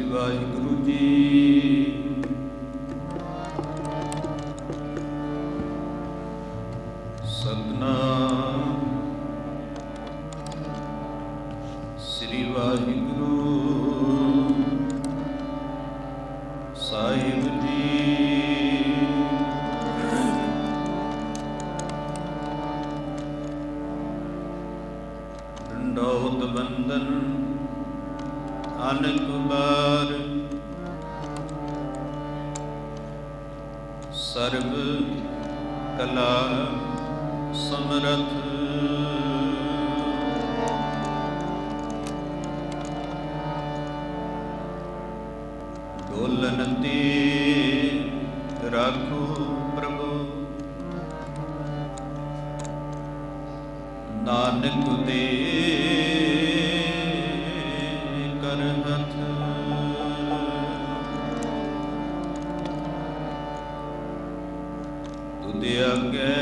ਵਾਹਿਗੁਰੂ ਜੀ। ਸਤਿਨਾਮ ਸ੍ਰੀ ਵਾਹਿਗੁਰੂ ਸਾਹਿਬ ਜੀ। ਦੰਡੋਤ ਬੰਦਨ ਅਨੇਕ ਬਾਰ ਸਰਬ ਕਲਾ ਸਮਰਥ ਡੋਲਨ ਤੇ ਰਾਖੋ ਪ੍ਰਭੂ ਨਾਨਕ ਦੇ ਕਰਹਥ। ਤੁਧ ਅੱਗੇ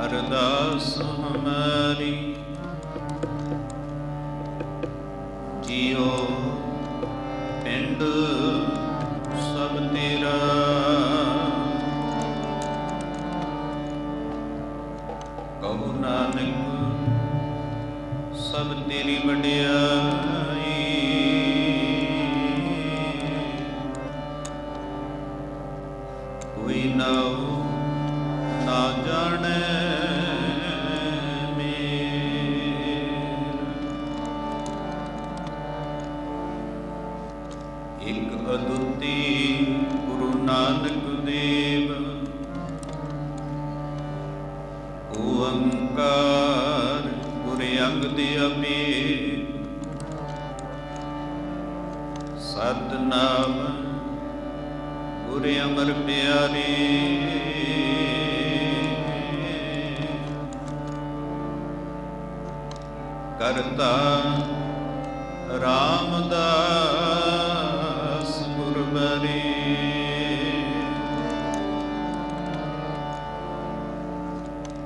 ਅਰਦਾਸ ਹਮਾਰੀ ਜੀਓ ਪਿੰਡ ਸਭ ਤੇਰਾ। ਕਹੋ ਨਾਨਕ ਸਭ ਤੇਰੀ ਵਡਿਆਈ। ਕੋਈ ਨਾਉ ਨਾ ਜਾਣੈ ਅਦੁੱਤੀ ਗੁਰੂ ਨਾਨਕ ਦੇਵ। ਓੰਕਾਰ ਗੁਰ ਅੰਗਦ ਅਭੇਦ ਸਤਿਨਾਮ ਗੁਰ ਅਮਰ ਪਿਆਰੇ। ਕਰਤਾ ਰਾਮਦਾਸ ਗੁਰਬਰੇ।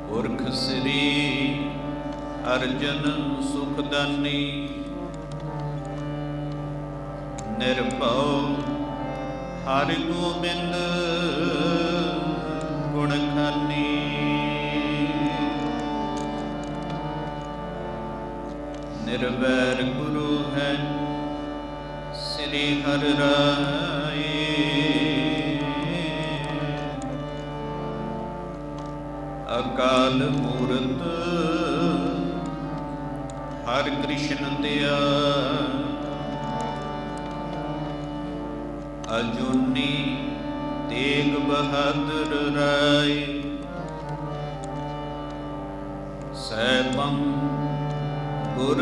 ਪੁਰਖ ਸ੍ਰੀ ਅਰਜਨ ਸੁਖਦਾਨੀ ਨਿਰਭਉ ਹਰਿ ਗੋਬਿੰਦ ਗੁਣ ਖਾਨੀ। ਨਿਰਵੈਰ ਗੁਰੂ ਹੈ ਸ੍ਰੀ ਹਰਿ ਰਾਏ। ਅਕਾਲ ਮੂਰਤ ਹਰਿ ਕ੍ਰਿਸ਼ਨ ਦਿਆ। ਅਜੂਨੀ ਤੇਗ ਬਹਾਦਰ ਰਾਏ। ਸੈਭੰ ਗੁਰ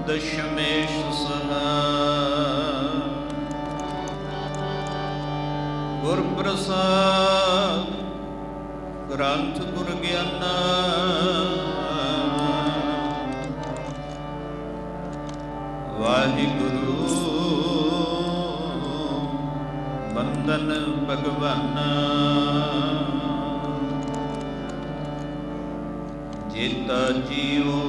ਦਸ਼ਮੇਸ਼ ਸਹਾਇ। ਗੁਰ ਪ੍ਰਸਾਦ ਗ੍ਰੰਥ ਗੁਰ ਗਿਆਨਾ। ਵਾਹਿਗੁਰੂ ਬੰਦਨ ਭਗਵਾਨਾ। ਜੇਤਾ ਜੀਉ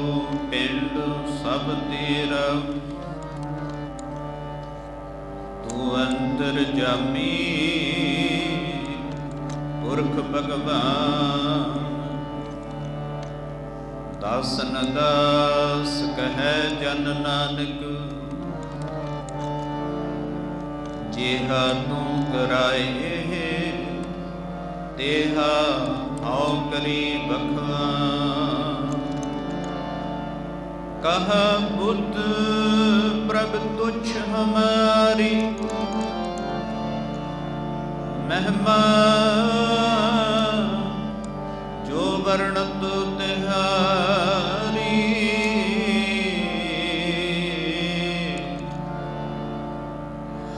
ਪਿੰਡ ਸਭ ਤੇਰਾ। ਤੂੰ ਅੰਤਰਜਾਮੀ ਪੁਰਖ ਭਗਵਾਨ। ਦਾਸਨ ਦਾਸ ਕਹੈ ਜਨ ਨਾਨਕ। ਜਿਹਾ ਤੂੰ ਕਰਾਏ ਤੇਹਾ ਆਉ ਕਰੀ ਬਖਵਾਨ। ਕਹਾ ਬੁੱਧ ਪ੍ਰਭ ਤੁਛ ਹਮਾਰੀ। ਮਹਿਮਾ ਜੋ ਵਰਣਤ ਤਿਹਾਰੀ।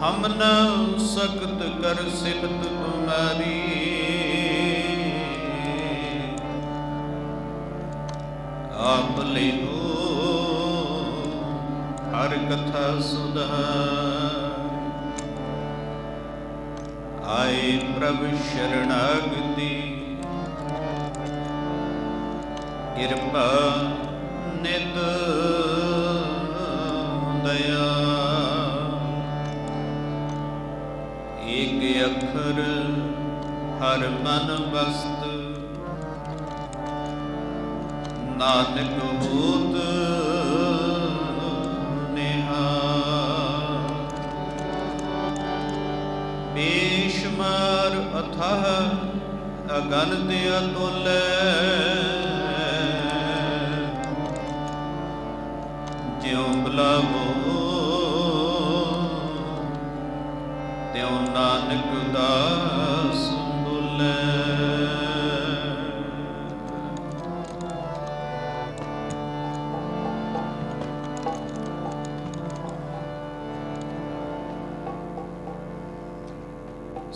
ਹਮ ਨ ਸਕਤ ਕਰ ਸਿਫਤ ਤੁਮਾਰੀ। ਆਪ ਲਿਓ ਹਰ ਕਥਾ ਸੁਧਾਰ। ਆਏ ਪ੍ਰਭ ਸ਼ਰਣਾਗਤੀ ਕਿਰਪਾ ਨਿਤ ਦਇਆ। अखर हर मन वस्त, नानक होत निहाल। बेशुमार अथाह अगणित अतुल, ज्यों बुलावो त्यों नानक दास बोले।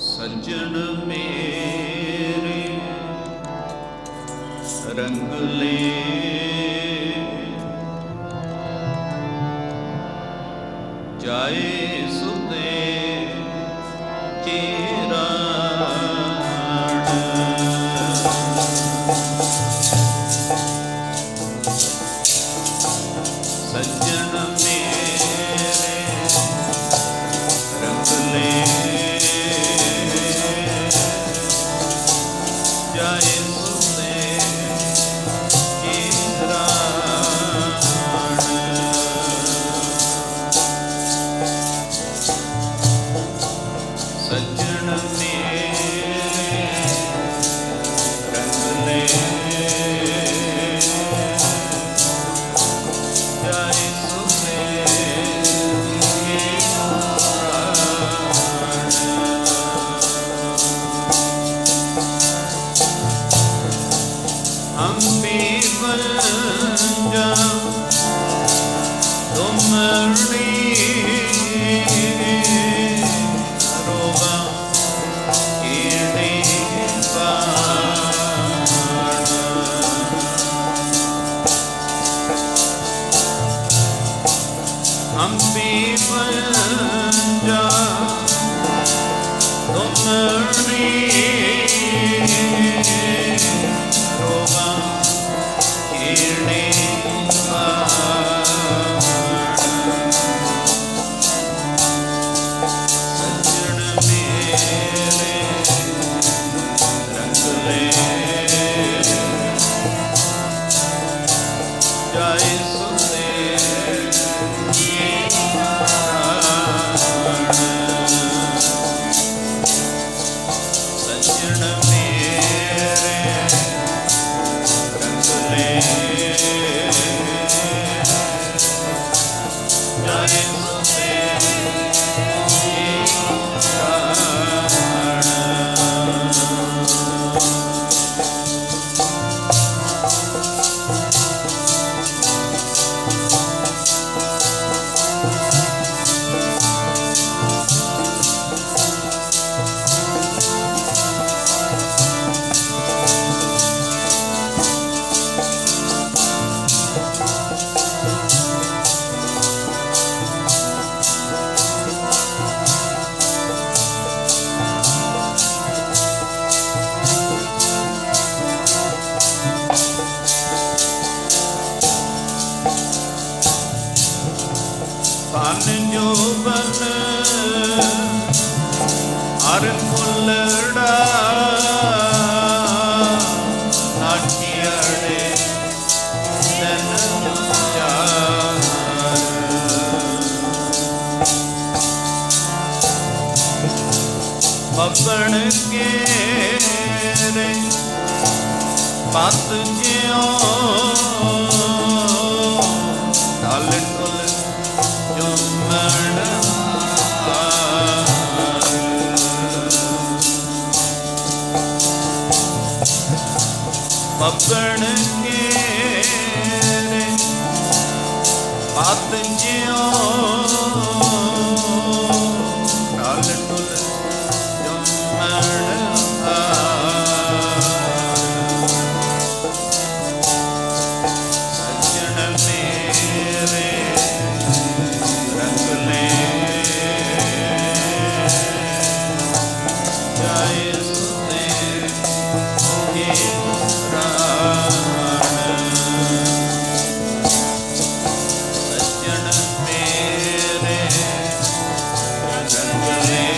सज्जन मेरे रंग ले, जाए सुते चेराण। सज्जन मेरे रंग ले, जाए सुते चेराण। सज्जन मेरे रंग ले, जाए सुते चेराण। हम बेवंजा तुमरी रोवा कीड़े बाण। हम बेवंजा तुमरी रोवा कीड़े बाण। सज्जन मेरे रंग ले, जाए सुते चेराण। सज्जन मेरे रंग ले, जाए सुते चेराण। धन जोबन हर फुलड़ा, नाठियाड़े तन चार। पपण के रे पत ज्यों ढल ढुल झूमण हार। पपण के रे पत ज्यों ढल ढुल झूमण हार। सज्जन मेरे रंग ले, जाए सुते चेराण। सज्जन मेरे रंग ले,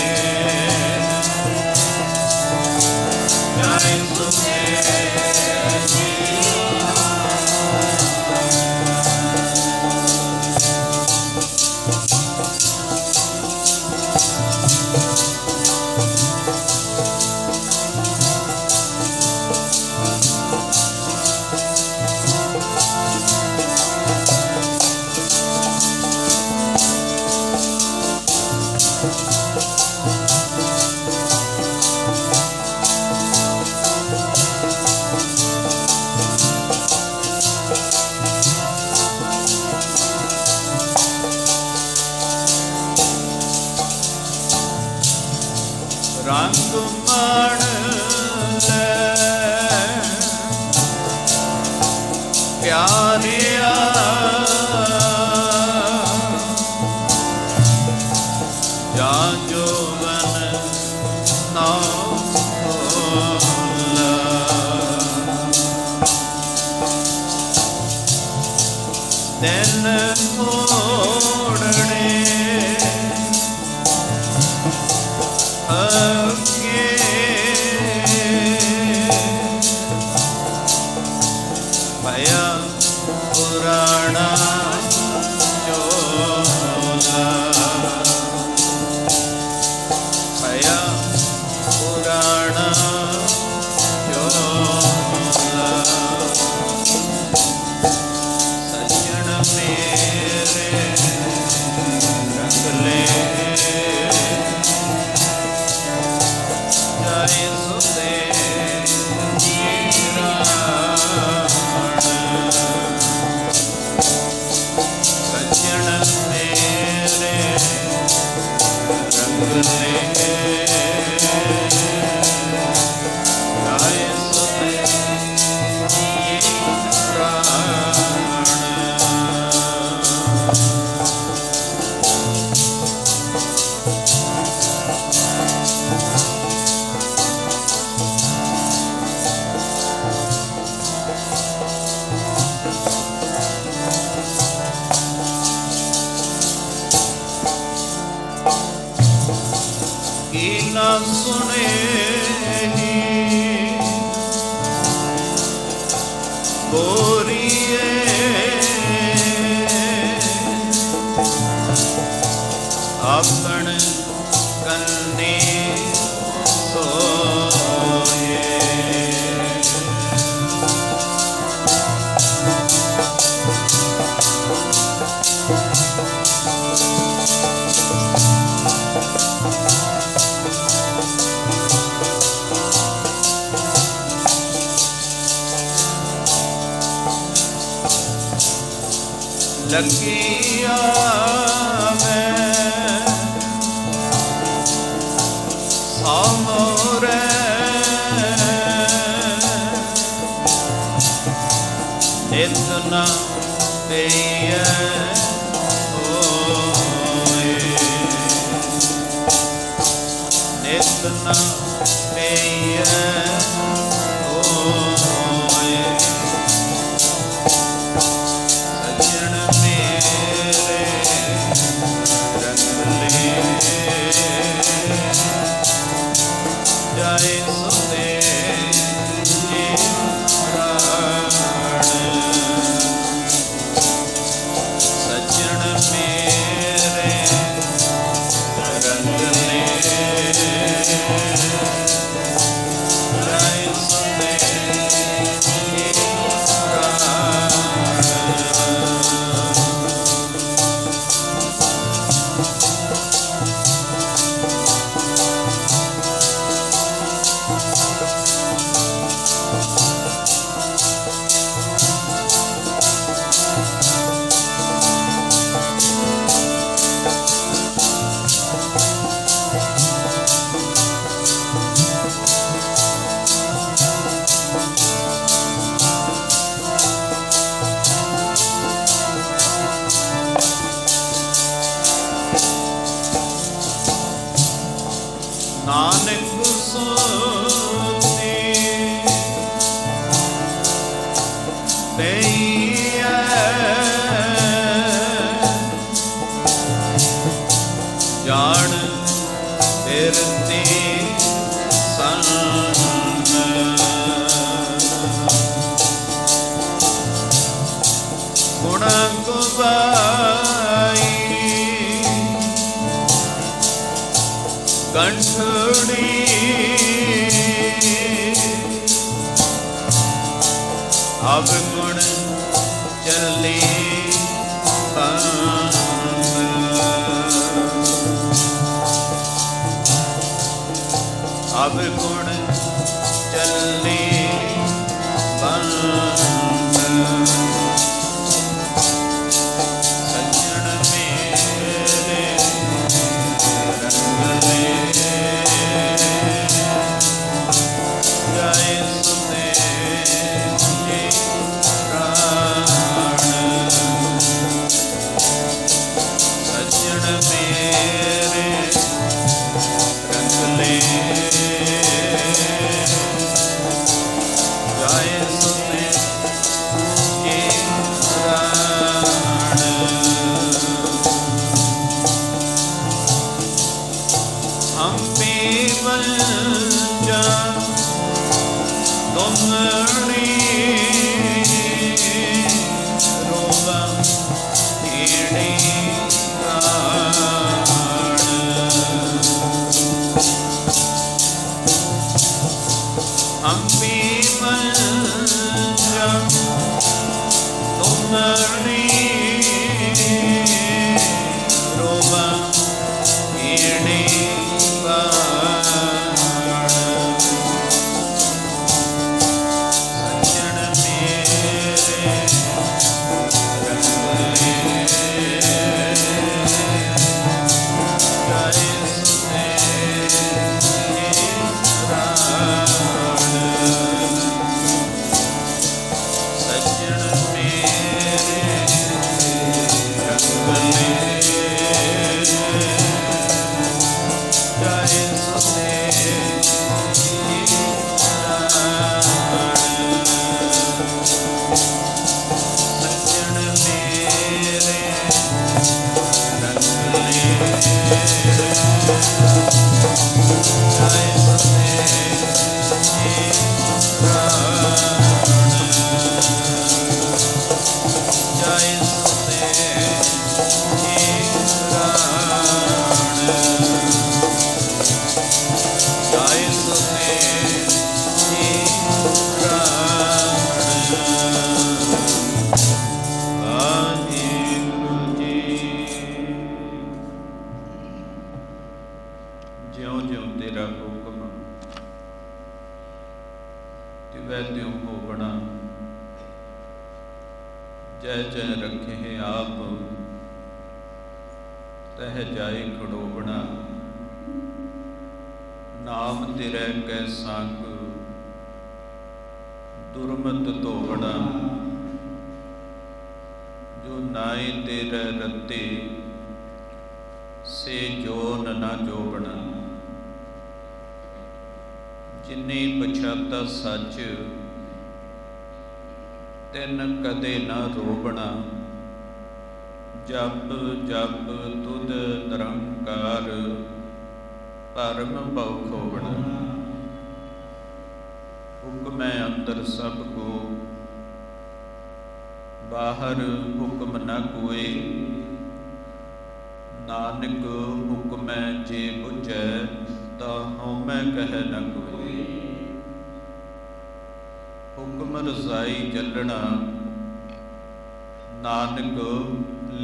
रंग मन ले प्यारिया जा जोवन ना होला दिन थोड़ने अगे भया पुराना जोला भया पुराना जोला सजन मेरे रंग ले जाए सुते सजन मेरे रंग ले जाए सुते की न सुने गोरिए अपन कन्ने सोए लगिया मैं सामोरे इतना पेय होए इतना पेय होए सजन मेरे रंग ले जाए सुते सजन मेरे रंग ले जाए सुते नानक सोते पैया जान फिरते संग गुण गुबाई कंठड़ी अब गुण चली अब गुण चली सजन मेरे रंग ले मेरे रंग ले जाए सुने ये प्राण हम पीवल जा तुमरी रोवा कीड़ी हम पीवल जा तुमरी रोवा कीड़ी जय जय रखे आप तह जाए खड़ोबना नाम तेरे कै संग दुर्मत धोवना जो नाए तेरे रत्ते से जोन न जोबना जिन्नी पछाता सच तिन कदे न रोबना जप जप तुद निरंकार परम भव खोबना हुक्म अंदर सब को बाहर हुक्म न कोई नानक हुक्म जे बुझै ता हउमै कह न कोई हुक्म रजाई चलना नानक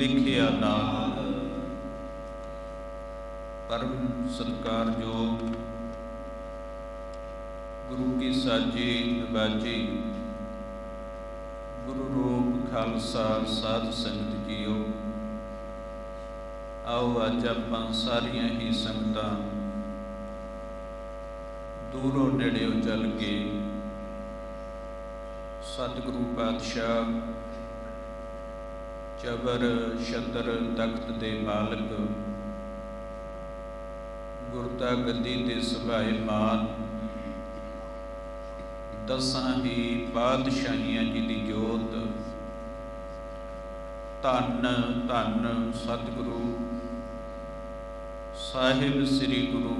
लिखिया नाम परम सत्कार जो गुरु की साजी नवाजी गुरु रूप खालसा साध संगत जीओ आओ अज आपां सारियां ही संगतां दूरों नेड़ियों चल के सतगुरु पातशाह चबर छतर तख्त दे मालक गुरता गद्दी ते सुभाए मान दसां ही पातशाहियां जी दी जोत धन धन सतगुरु साहिब श्री गुरु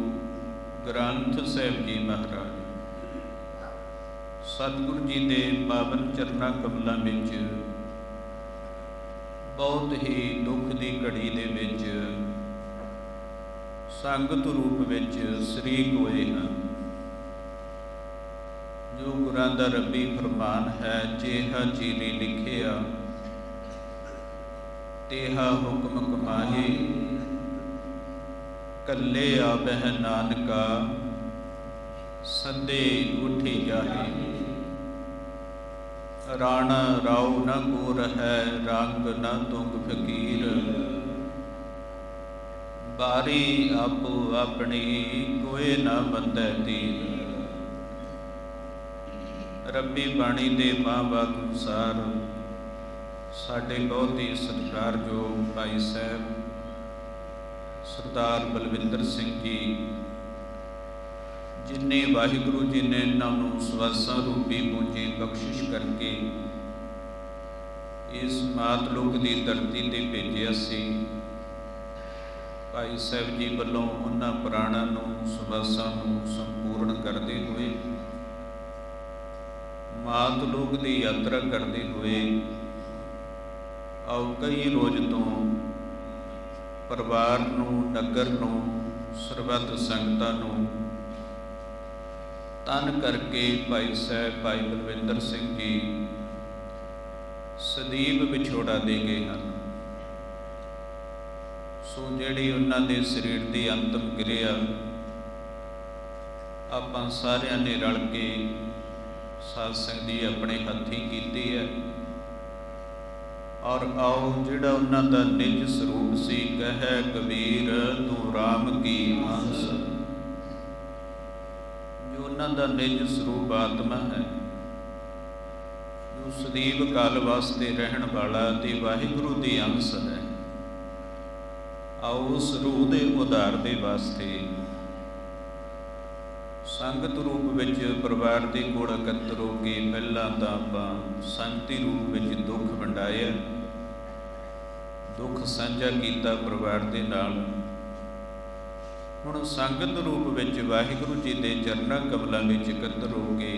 ग्रंथ साहिब जी महाराज सतगुरु जी के पावन चरना कमलों में बहुत ही दुख की घड़ी दे विच संगत रूप विच शरीक होए हैं। जो गुरां दा रब्बी फरमान है जेहा चीली लिखिया तेहा हुक्म कमाहे कल्ले आबह नानका सदे उठी जाहे राणा राव न गोर है रंग न तुंग फकीर बारी आपो अपनी कोई न बंदै तीर। रब्बी बाणी दे महावाक अनुसार साढ़े बहुत ही सत्कारयोग भाई साहब सरदार बलविंदर सिंह जी, जिन्हें वाहिगुरु जी ने इन्हों सवासा रूपी पूंजी बख्शिश करके इस मातलुक की धरती पर भेजिया सी। भाई साहब जी वालों उन्होंने प्राणों नूं सवासा नूं संपूर्ण करते हुए मातलुक की यात्रा करते हुए आओ कई रोज तो परिवार नूं, नगर नूं, सरबत संगतां नूं तन करके भाई साहब भाई बलविंदर सिंह जी सदीप विछोड़ा दे गए हैं। सो जिहड़ी उन्हां दे शरीर की अंतिम क्रिया आपां सारिआं ने रल के साध संगत जी अपने हत्थीं कीती है। और आओ जिहड़ा उन्हां दा निज स्वरूप सी, कहे कबीर तू राम की अंश, जो उन्हां दा निज स्वरूप आत्मा है, जो सदीप काल वास्ते रहन वाला ते वाहिगुरु दी अंश है। आओ उस रूह दे उधार दे वास्ते संगत रूप विच परिवार के कोल इकत्तर हो के पहलां तां आपां संगती रूप विच दुख वंडाया, दुख साझा कीता परिवार दे नाल। हुण संगत रूप विच वाहिगुरु जी दे चरनां कमलां विच इकत्तर हो के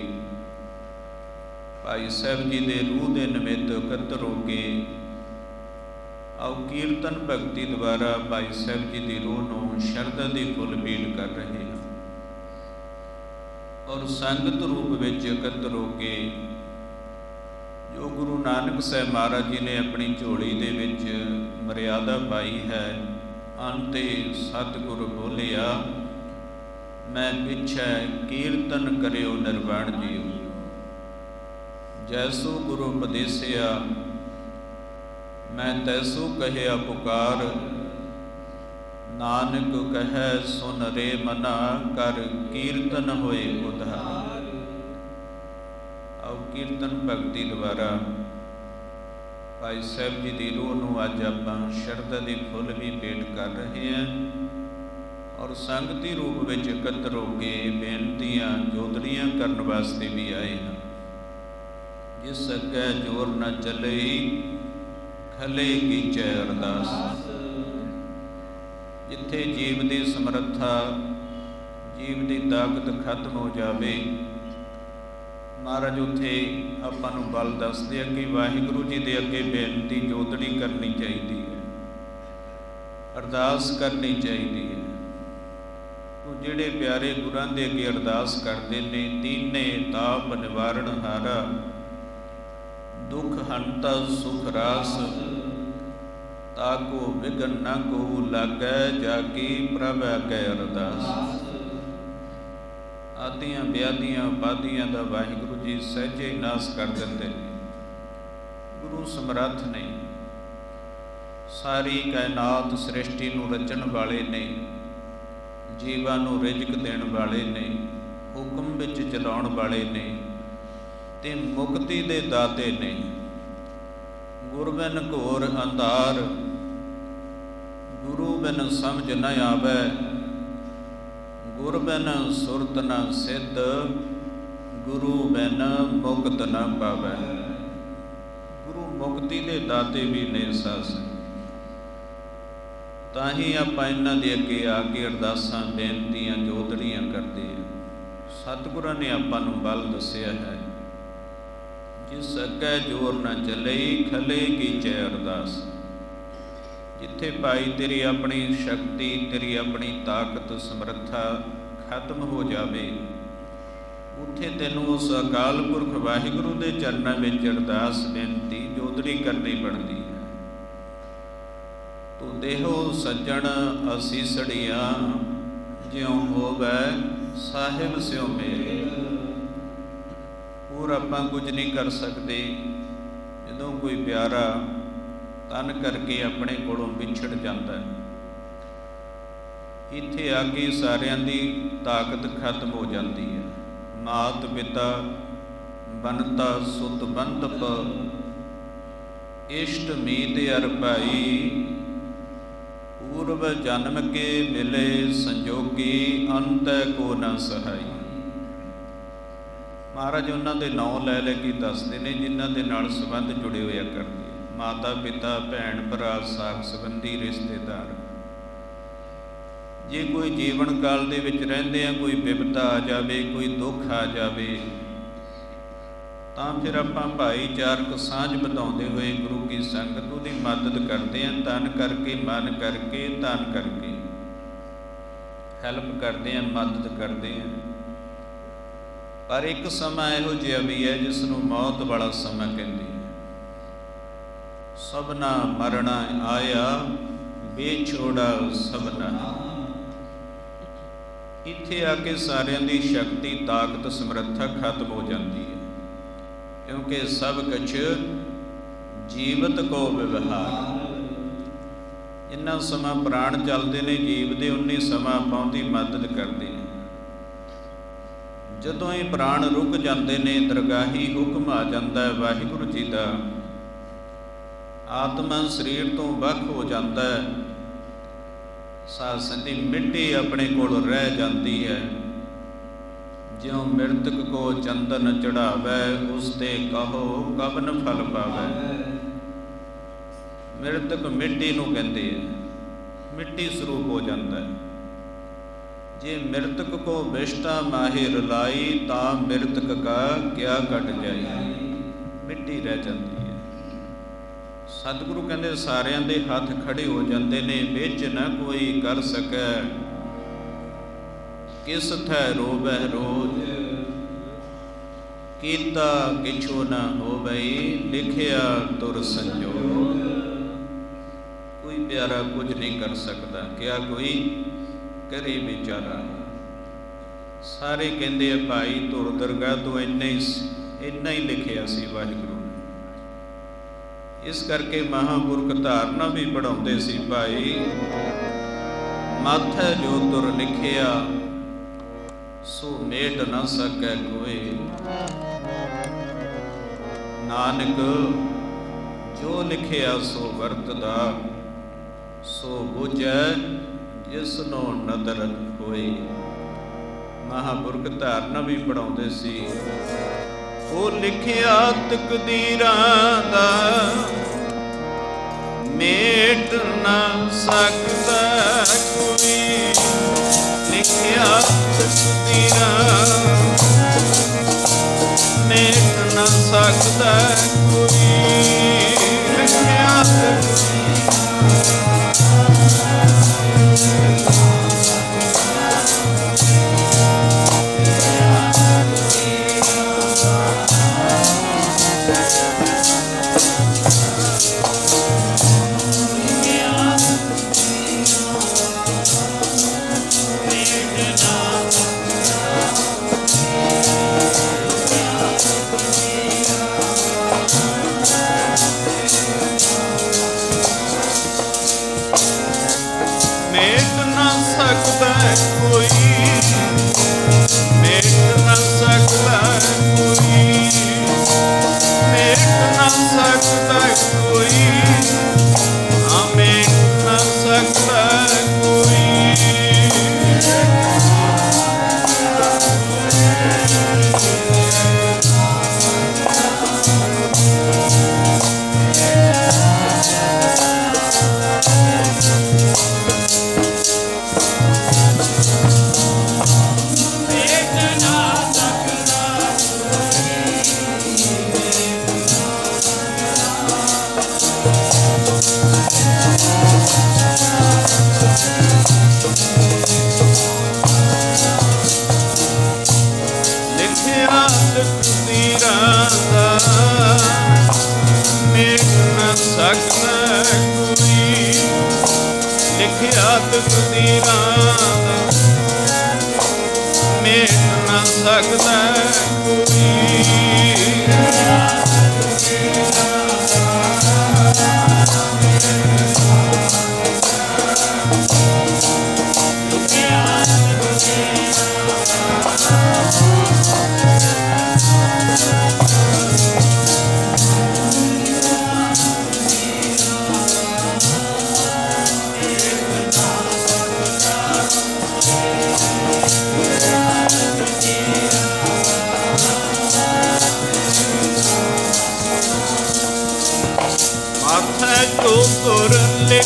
भाई साहब जी दे रूह दे निमित्त इकत्तर हो के आओ कीर्तन भगती द्वारा भाई साहब जी की रूह नूं शरधा दी फुल भेंट कर रहे हैं। और संगत रूप विच इकत्तर हो के जो गुरु नानक साहब महाराज जी ने अपनी झोली दे विच मर्यादा पाई है, अंते सतगुरु बोलिया मैं पिछे कीर्तन करियो निर्वाण जीओ, जैसो गुरु उपदेसिया मैं तैसो कहिया पुकार, नानक कहे सुन रे मना कर कीर्तन होए उधार। आओ कीर्तन भगती द्वारा भाई साहब जी की रूह नूं अज आपां शरधा दी फुल भी भेंट कर रहे हैं। और संगती रूप विच इकत्तर हो के बेनतियां जोदड़ियां करन वास्ते भी आए हैं। जिस अगे जोर न चले खले कीचै अरदास, जिथे जीव की समर्था जीव की ताकत खत्म हो जाए, महाराज उत्थे आपां नूं बल दसदे आ कि वाहिगुरु जी के अगे बेनती जोदड़ी करनी चाहिए है, अरदास करनी चाहिए है। तो जिहड़े प्यारे गुरां दे अगे अरदास करते ने, तीने ताप निवारण हारा, दुख हंता सुख रास, ताको विघन न को लागै, जाकी प्रभ अगै अरदास। आदियां व्याधियां बाधियां दा वाहिगुरु जी सहजे ही नाश कर देंदे ने। गुरु समर्थ ने, सारी कायनात सृष्टि नूं रचण वाले ने, जीवां नूं रिजक देण वाले ने, हुक्म विच चलाउण वाले ने ते मुक्ति दे दाते ने। गुर बिन घोर अंधार, गुरु बिन समझ न आवे, गुर बिन सुरत न सिद्ध, गुरु बिन मुक्त न पावै। गुरु मुक्ति दे दाते भी ने सास, ताही आपां इन्हां दे अगे आके अरदासां बेनतियां जोदड़ियां करदे हैं। सतगुरां ने आपां नूं बल दस्सिया है, जिस अगे जोर न चले खले कीचै अरदास। जिथे भाई तेरी अपनी शक्ति, तेरी अपनी ताकत समर्था खत्म हो जाए, उत्थे तेनों उस अकाल पुरख वाहिगुरु के चरणों में अरदास बेनती जोदड़ी करनी पड़ती है। तो देहो सज्जण असीसड़िया, ज्यों होवै साहिब स्यों मेरे। और आपां कुछ नहीं कर सकते जदों कोई प्यारा तन करके अपने कोलों विछड़ जाता है। इत्थे आके सारियां दी ताकत खत्म हो जाती है। मात पिता बनता सुत बंधप, इष्ट मीत अर भाई, पूर्व जन्म के मिले संजोगी अंत को न सहाई। महाराज उन्होंने नौ लै लै के दसते हैं जिन्हों के नाल संबंध जुड़े होया करते, माता पिता भैन भरा साख संबंधी रिश्तेदार। जे कोई जीवन काल दे विच रहिंदे आ कोई विपता आ जाए, कोई दुख आ जाए, तो फिर आपां भाईचारक सांझ ਵਧਾਉਂਦੇ हुए गुरु की संगत उहदी मदद करते हैं, तन करके मन करके धन करके हैल्प करते हैं, मदद करते हैं। पर एक समा इहो जिहा भी है जिसनूं मौत वाला समा कहंदे हैं। सबना मरना आया बेछोड़ा सबना। इत्थे आके सारिਆਂ ਦੀ शक्ति ताकत समर्था खत्म हो जाती है, क्योंकि सब कुछ जीवत को व्यवहार। जिन्ना समा प्राण चलते ने जीव दे उन्नी समा पाउंदी मदद करते हैं। जदों ही प्राण रुक जाते ने दरगाही हुक्म आ जाता है वाहिगुरू जी का, आत्मा शरीर तो वख हो जाता है, साध संगत मिट्टी अपने कोल रह जाती है। ज्यों मृतक को चंदन चढ़ावै उसते कहो कबन फल पावै। मृतक मिट्टी नूं कहंदे है, मिट्टी स्वरूप हो जाता है। जे मृतक को विष्टा माहिर लाई ता मृतक का क्या कट जाए, मिट्टी रह जाती है। सतगुरु कहते सारिਆਂ ਦੇ हथ खड़े हो जाते ने, विच न कोई कर सकै किस थै रोवै रोज। कीता किछो न होवै लिखिया तुर संजोग। कोई प्यारा कुछ नहीं कर सकता, क्या कोई करे बेचारा। सारे कहते हैं भाई तुर दरगाह तो इन्ना ही लिखिया सी वाहिगुरू। इस करके महापुरख धारना भी पढ़ाते सी भाई, माथे जो तुर लिखिया सो मेट न सकै कोई। नानक जो लिखिया सो वरतदा, सो बुझै जिसनो नदर होई। महापुरख धारना भी पढ़ाते सी। वो लिखिया तकदीरां दा मेट ना सकदा कोई। लिखिया तकदीरां मेट ना सकदा कोई। लिखिया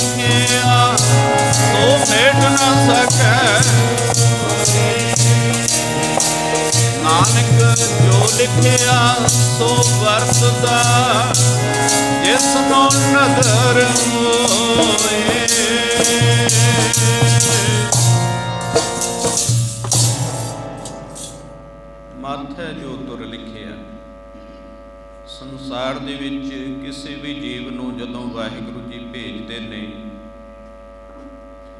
लिखिया तो मेट न सकै। नानक जो लिखिया सो वरतदा जिसनो नजर होए। मत है जो तुर लिखिया। संसार ਦੇ ਵਿੱਚ ਕਿਸੇ ਵੀ ਜੀਵ ਨੂੰ ਜਦੋਂ ਵਾਹਿਗੁਰੂ ਜੀ ਭੇਜਦੇ ਨੇ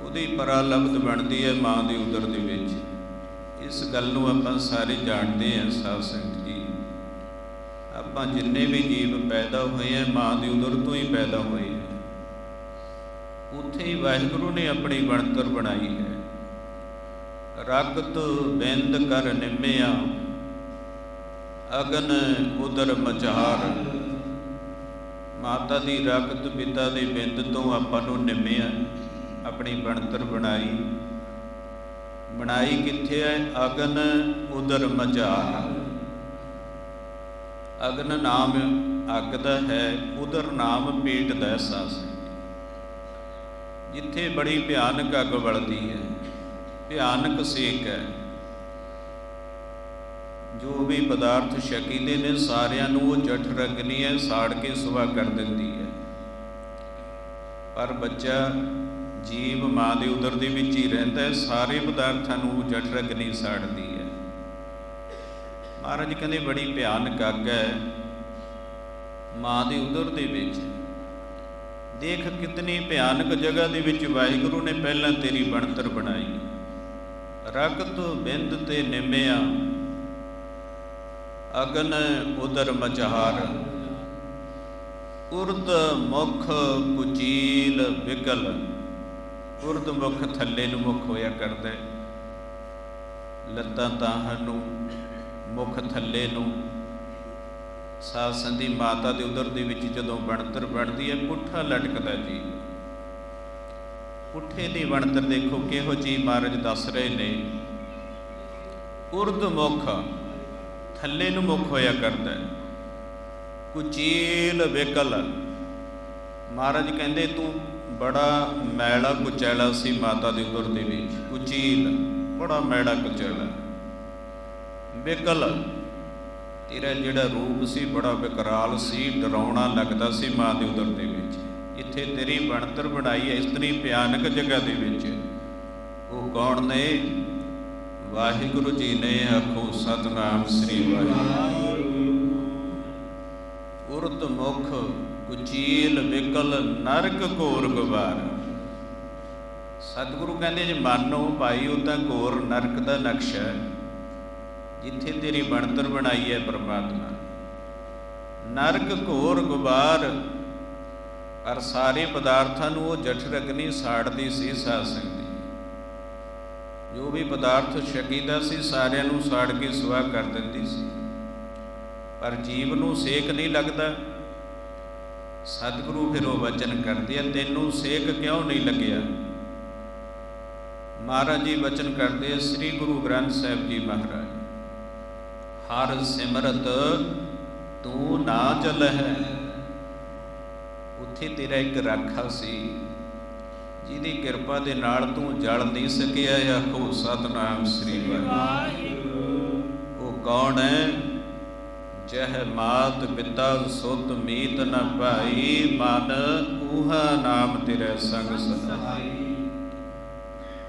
ਉਹਦੀ ਪਰਾਲਬਧ ਬਣਦੀ ਹੈ ਮਾਂ ਦੀ ਉਦਰ ਦੇ ਵਿੱਚ। ਇਸ ਗੱਲ ਨੂੰ ਆਪਾਂ ਸਾਰੇ ਜਾਣਦੇ ਹਾਂ ਸਾਧ ਸੰਗਤ ਜੀ। ਆਪਾਂ ਜਿੰਨੇ ਵੀ ਜੀਵ ਪੈਦਾ ਹੋਏ ਆ ਮਾਂ ਦੀ ਉਦਰ ਤੋਂ ਹੀ ਪੈਦਾ ਹੋਏ ਆ। ਉੱਥੇ ਹੀ ਵਾਹਿਗੁਰੂ ਨੇ ਆਪਣੀ ਬਣਤਰ ਬਣਾਈ ਹੈ। ਰਗਤ ਬਿੰਦ ਕਰ ਨਿੰਮਿਆ ਅਗਨ ਉਦਰ ਮਝਾਰ। ਮਾਤਾ ਦੀ ਰਗਤ ਪਿਤਾ ਦੇ ਬਿੰਦ ਤੋਂ ਆਪਾਂ ਨੂੰ ਨਿੰਮਿਆ ਆਪਣੀ ਬਣਤਰ ਬਣਾਈ। ਬਣਾਈ ਕਿੱਥੇ ਹੈ? ਅਗਨ ਉਦਰ ਮਝਾਰ। ਅਗਨ ਨਾਮ ਅੱਗ ਦਾ ਹੈ, ਉਦਰ ਨਾਮ ਪੇਟ ਦਾ ਅਹਿਸਾਸ ਹੈ। ਜਿੱਥੇ ਬੜੀ ਭਿਆਨਕ ਅੱਗ ਬਲਦੀ ਹੈ, ਭਿਆਨਕ ਸੇਕ ਹੈ। ਜੋ ਵੀ ਪਦਾਰਥ ਛਕੀਦੇ ਨੇ ਸਾਰਿਆਂ ਨੂੰ ਉਹ ਜਠਰ ਅਗਨੀ ਹੈ, ਸਾੜ ਕੇ ਸੁਆਹ ਕਰ ਦਿੰਦੀ ਹੈ। ਪਰ ਬੱਚਾ ਜੀਵ ਮਾਂ ਦੇ ਉਦਰ ਦੇ ਵਿੱਚ ਹੀ ਰਹਿੰਦਾ ਹੈ, ਸਾਰੇ ਪਦਾਰਥਾਂ ਨੂੰ ਜਠਰ ਅਗਨੀ ਸਾੜਦੀ ਹੈ। ਮਹਾਰਾਜ ਕਹਿੰਦੇ ਬੜੀ ਭਿਆਨਕ ਅੱਗ ਹੈ ਮਾਂ ਦੀ ਉਦਰ ਦੇ ਵਿੱਚ। ਦੇਖ ਕਿਤਨੀ ਭਿਆਨਕ ਜਗ੍ਹਾ ਦੇ ਵਿੱਚ ਵਾਹਿਗੁਰੂ ਨੇ ਪਹਿਲਾਂ ਤੇਰੀ ਬਣਤਰ ਬਣਾਈ। ਰਗਤ ਬਿੰਦ ਤੇ ਨਿੰਮਿਆ ਅਗਨ ਉਦਰ ਮਝਾਰ। ਉਰਦ ਮੁਖ ਕੁਚੀਲ ਵਿਗਲ। ਉਰਦ ਮੁਖ ਥੱਲੇ ਨੂੰ ਮੁਖ ਹੋਇਆ ਕਰਦਾ, ਲੱਤਾਂ ਤਾਹਾਂ ਨੂੰ, ਮੁਖ ਥੱਲੇ ਨੂੰ। ਸਾਧ ਸੰਧੀ ਮਾਤਾ ਦੇ ਉਦਰ ਦੇ ਵਿੱਚ ਜਦੋਂ ਬਣਤਰ ਬਣਦੀ ਹੈ ਪੁੱਠਾ ਲਟਕਦਾ ਜੀ। ਪੁੱਠੇ ਦੀ ਬਣਤਰ ਦੇਖੋ ਕਿਹੋ ਜਿਹੀ ਮਹਾਰਾਜ ਦੱਸ ਰਹੇ ਨੇ। ਉਰਦ ਮੁਖ ਥੱਲੇ ਨੂੰ ਮੁਖ ਹੋਇਆ ਕਰਦਾ। ਕੁਚੀਲ ਵਿਕਲ। ਮਹਾਰਾਜ ਕਹਿੰਦੇ ਤੂੰ ਬੜਾ ਮੈਲਾ ਕੁਚੈਲਾ ਸੀ ਮਾਤਾ ਦੇ ਉਦਰ ਦੇ ਵਿੱਚ। ਕੁਚੀਲ ਬੜਾ ਮੈਲਾ ਕੁਚੈਲਾ। ਵਿਕਲ ਤੇਰਾ ਜਿਹੜਾ ਰੂਪ ਸੀ ਬੜਾ ਵਿਕਰਾਲ ਸੀ, ਡਰਾਉਣਾ ਲੱਗਦਾ ਸੀ ਮਾਂ ਦੇ ਉਦਰ ਦੇ ਵਿੱਚ। ਇੱਥੇ ਤੇਰੀ ਬਣਤਰ ਬਣਾਈ ਹੈ ਇਤਨੀ ਭਿਆਨਕ ਜਗ੍ਹਾ ਦੇ ਵਿੱਚ। ਉਹ ਕੌਣ ਨੇ? ਵਾਹਿਗੁਰੂ ਜੀ ਨੇ। ਆਖੋ ਸਤਿਨਾਮ ਸ੍ਰੀ ਵਾਹਿਗੁਰੂ। ਉਰਦ ਮੁਖ ਕੁਚੀਲ ਵਿਕਲ ਨਰਕ ਘੋਰ ਗਵਾਰ। ਸਤਿਗੁਰੂ ਕਹਿੰਦੇ ਜੇ ਮੰਨੋ ਭਾਈ ਉਹ ਤਾਂ ਘੋਰ ਨਰਕ ਦਾ ਨਕਸ਼ਾ ਹੈ ਜਿੱਥੇ ਤੇਰੀ ਬਣਤਰ ਬਣਾਈ ਹੈ ਪਰਮਾਤਮਾ। ਨਰਕ ਘੋਰ ਗੁਬਾਰ। ਪਰ ਸਾਰੇ ਪਦਾਰਥਾਂ ਨੂੰ ਉਹ ਜਠਰ ਅਗਨੀ ਸਾੜਦੀ ਸੀ ਸਾਧ ਸੰਗਤ। ਜੋ ਵੀ ਪਦਾਰਥ ਛਕੀਦਾ ਸੀ ਸਾਰਿਆਂ ਨੂੰ ਸਾੜ ਕੇ ਸੁਆਹ ਕਰ ਦਿੰਦੀ ਸੀ। ਪਰ ਜੀਵ ਨੂੰ ਸੇਕ ਨਹੀਂ ਲੱਗਦਾ। ਸਤਿਗੁਰੂ ਫਿਰ ਉਹ ਵਚਨ ਕਰਦੇ ਆ ਤੈਨੂੰ ਸੇਕ ਕਿਉਂ ਨਹੀਂ ਲੱਗਿਆ? ਮਹਾਰਾਜ ਜੀ ਵਚਨ ਕਰਦੇ ਆ ਸ੍ਰੀ ਗੁਰੂ ਗ੍ਰੰਥ ਸਾਹਿਬ ਜੀ ਮਹਾਰਾਜ। ਹਰ ਸਿਮਰਤ ਤੂੰ ਨਾ ਚਲਹਿ। ਉੱਥੇ ਤੇਰਾ ਇੱਕ ਰਾਖਾ ਸੀ ਜਿਹਦੀ ਕਿਰਪਾ ਦੇ ਨਾਲ ਤੂੰ ਜਲ ਨਹੀਂ ਸਕਿਆ। ਆਖੋ ਸਤਿਨਾਮ ਸ੍ਰੀ ਵਾਹਿਗੁਰੂ। ਉਹ ਕੌਣ ਹੈ? ਜਹ ਮਾਤ ਪਿਤਾ ਸੁਤ ਮੀਤ ਨ ਭਾਈ ਮਨ ਊਹਾ ਨਾਮ ਤੇਰਾ ਸੰਗ ਸਹਾਈ।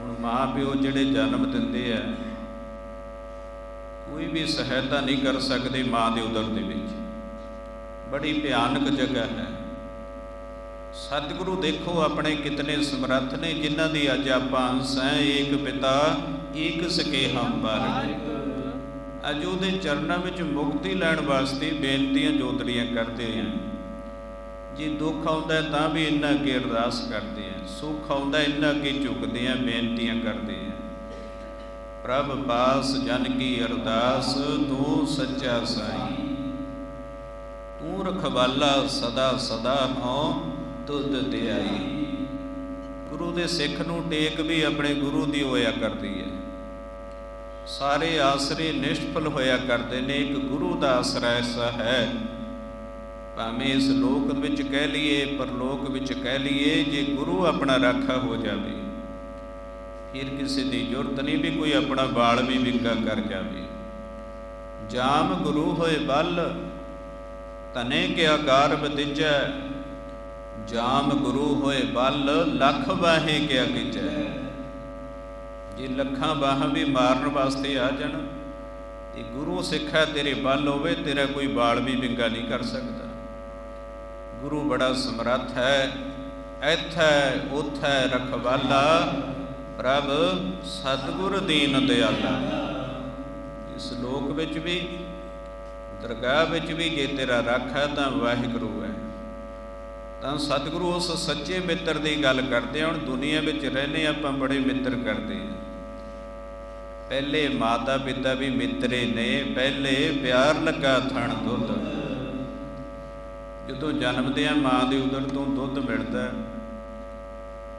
ਹੁਣ ਮਾਂ ਪਿਓ ਜਿਹੜੇ ਜਨਮ ਦਿੰਦੇ ਆ ਕੋਈ ਵੀ ਸਹਾਇਤਾ ਨਹੀਂ ਕਰ ਸਕਦੇ ਮਾਂ ਦੇ ਉਦਰ ਦੇ ਵਿੱਚ। ਬੜੀ ਭਿਆਨਕ ਜਗ੍ਹਾ ਹੈ। ਸਤਿਗੁਰੂ ਦੇਖੋ ਆਪਣੇ ਕਿਤਨੇ ਸਮਰੱਥ ਨੇ ਜਿਨ੍ਹਾਂ ਦੀ ਅੱਜ ਆਪਾਂ ਅੰਸ਼ ਹੈ। ਏਕ ਪਿਤਾ ਏਕ ਸਕੇ ਹਮ ਬਾਰਿਕ। ਅੱਜ ਉਹਦੇ ਚਰਨਾਂ ਵਿੱਚ ਮੁਕਤੀ ਲੈਣ ਵਾਸਤੇ ਬੇਨਤੀਆਂ ਜੋਦੜੀਆਂ ਕਰਦੇ ਆ। ਜੇ ਦੁੱਖ ਆਉਂਦਾ ਤਾਂ ਵੀ ਇੰਨਾ ਅੱਗੇ ਅਰਦਾਸ ਕਰਦੇ ਆ, ਸੁੱਖ ਆਉਂਦਾ ਇੰਨਾ ਅੱਗੇ ਝੁਕਦੇ ਆ, ਬੇਨਤੀਆਂ ਕਰਦੇ ਆ। ਪ੍ਰਭ ਪਾਸ ਜਨ ਕੀ ਅਰਦਾਸ ਤੂੰ ਸੱਚਾ ਸਾਈ। ਤੂੰ ਰਖਵਾਲਾ ਸਦਾ ਸਦਾ ਹਉ ਤੁਧ ਧਿਆਈ। ਗੁਰੂ ਦੇ ਸਿੱਖ ਨੂੰ ਟੇਕ ਵੀ ਆਪਣੇ ਗੁਰੂ ਦੀ ਹੋਇਆ ਕਰਦੀ ਹੈ। ਸਾਰੇ ਆਸਰੇ ਨਿਸ਼ਫਲ ਹੋਇਆ ਕਰਦੇ ਨੇ। ਇੱਕ ਗੁਰੂ ਦਾ ਆਸਰਾ ਐਸਾ ਹੈ भावें इस लोक विच कह लीए परलोक विच कह लीए, जे गुरु अपना राखा हो जाए फिर किसी की जरूरत नहीं भी कोई अपना बाल भी विंगा कर जाए। जाम गुरु होए बल तने क्या गार बदिजै, जाम गुरु होए बल लख बाहें क्या गिजै। जे लखां बाहां भी मारन वास्ते आ जाण ते गुरु सिखा तेरे बल होवे, तेरा कोई बाल भी विंगा नहीं कर सकता। गुरु बड़ा समर्थ है, इत्थै उत्थै रखवाला, प्रभ सतगुर दीन दयाला। इस लोक विच भी दरगाह विच भी जे तेरा रख है तो वाहिगुरू है। तो सतगुरु उस सच्चे मित्र की गल करते हैं। हुण दुनिया विच रहने आपां बड़े मित्र करते हैं। पहले माता पिता भी मित्रे ने, पहले प्यार लगा थण दुध। जदों जन्मदियां माँ के उदर तो दुध मिलता,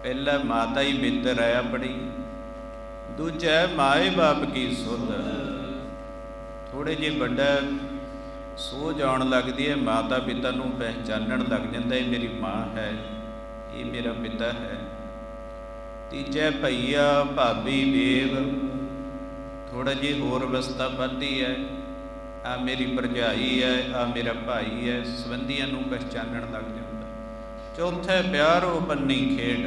पहला माता ही मित्र है अपनी, दूजा माए बाप की सुध। थोड़े जे बड़ा सोच आउण लगदी है, माता पिता नूं पहचानण लग जांदा है, मेरी माँ है, ये मेरा पिता है। तीजा भईया भाभी बेव, थोड़ा जी होर अवस्था बढ़ती है, आ मेरी भरजाई है, आ मेरा भाई है, संबंधियों नूं पहचानण लग जाता। चौथा प्यार उपन्नी खेड,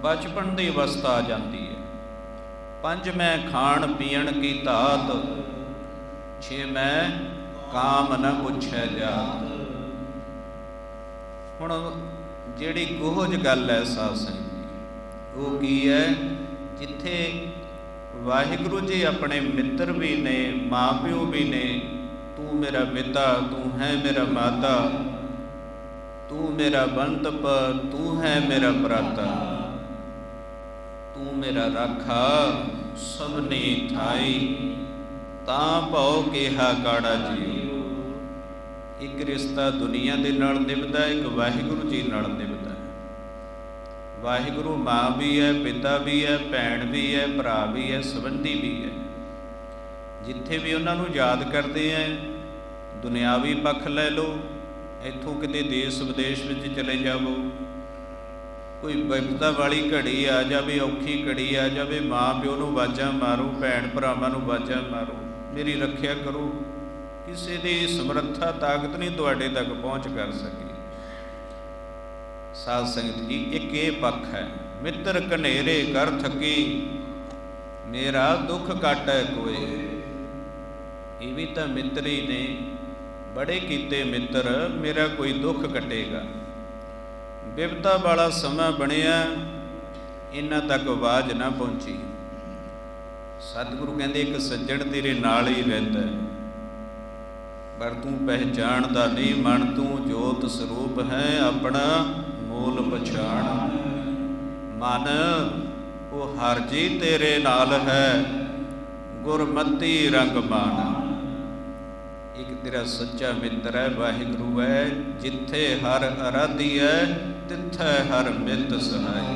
बचपन की अवस्था आ जाती है। पंजवें खाण पीण की धात, छेवें काम न पुछै जात। हुण जिहड़ी गोहज गल है साध संगत जी, वो की है, जिथे वाहिगुरू जी अपने मित्र भी ने, माँ प्यो भी ने। तू मेरा पिता, तू है मेरा माता, तू मेरा बंतप, तू है मेरा भ्राता, तू मेरा राखा सबने थाई, तां भौ केहा काड़ा जी। एक रिश्ता दुनिया दे नाल निभदा, एक वाहिगुरू जी नाल निभदा। वाहिगुरू माँ भी है, पिता भी है, भैन भी है, भरा भी है, संबंधी भी है। जिथे भी उन्होंने याद करते हैं, दुनियावी पक्ष लै लो, इत्थों किते देश विदेश में चले जाओ, कोई विपता वाली घड़ी आ जाए, औखी घड़ी आ जाए, माँ प्यो नूं वाजां मारो, भैन भरावां नूं वाजां मारो, मेरी रखिया करो। किसी की समर्था ताकत नहीं तुहाडे तक पहुँच कर सकी। साध संगत जी, एक ये पक्ष है, मित्र कनेरे कर थकी, मेरा दुख काटै कोई। ये भी तो मित्र ही ने, बड़े कीते मित्र, मेरा कोई दुख कटेगा। विपता वाला समा बनिया, इन्हां तक आवाज़ ना पहुँची। सतगुरु कहते एक सज्जण तेरे नाल ही रहता है, पर तू पहचानदा नहीं। मन तू जोत स्वरूप है, अपना मूल पछाण। मन वो हर जी तेरे नाल है, गुरमती रंग मान। एक तेरा सच्चा मित्र है, वाहिगुरू है। जिथे हर आराधी है, तिथे हर मित सहाय।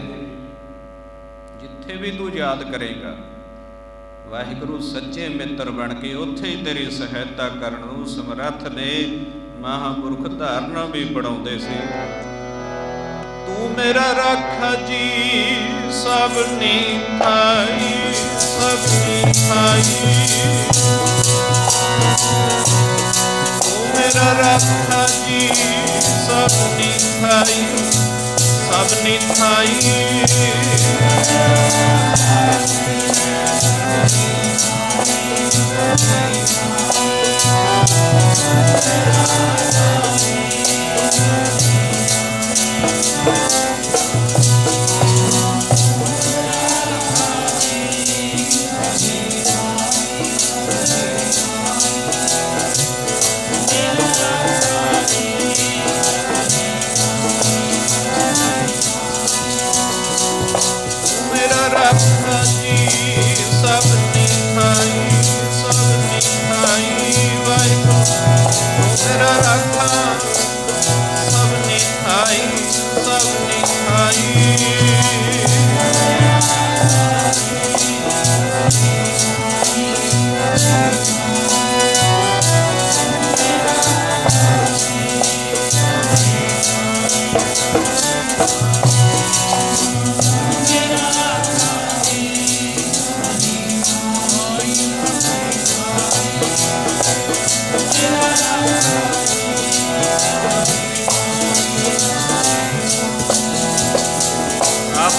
जिथे भी तू याद करेगा वाहिगुरू सच्चे मित्र बन के, उत्थे ही तेरी सहायता करन नूं समर्थ ने। महापुरख धारना भी पढ़ाउंदे सी, तू मेरा राखा जी सबनी थाई, सबनी थाई। तू मेरा राखा जी सबनी थाई, सबनी थाई।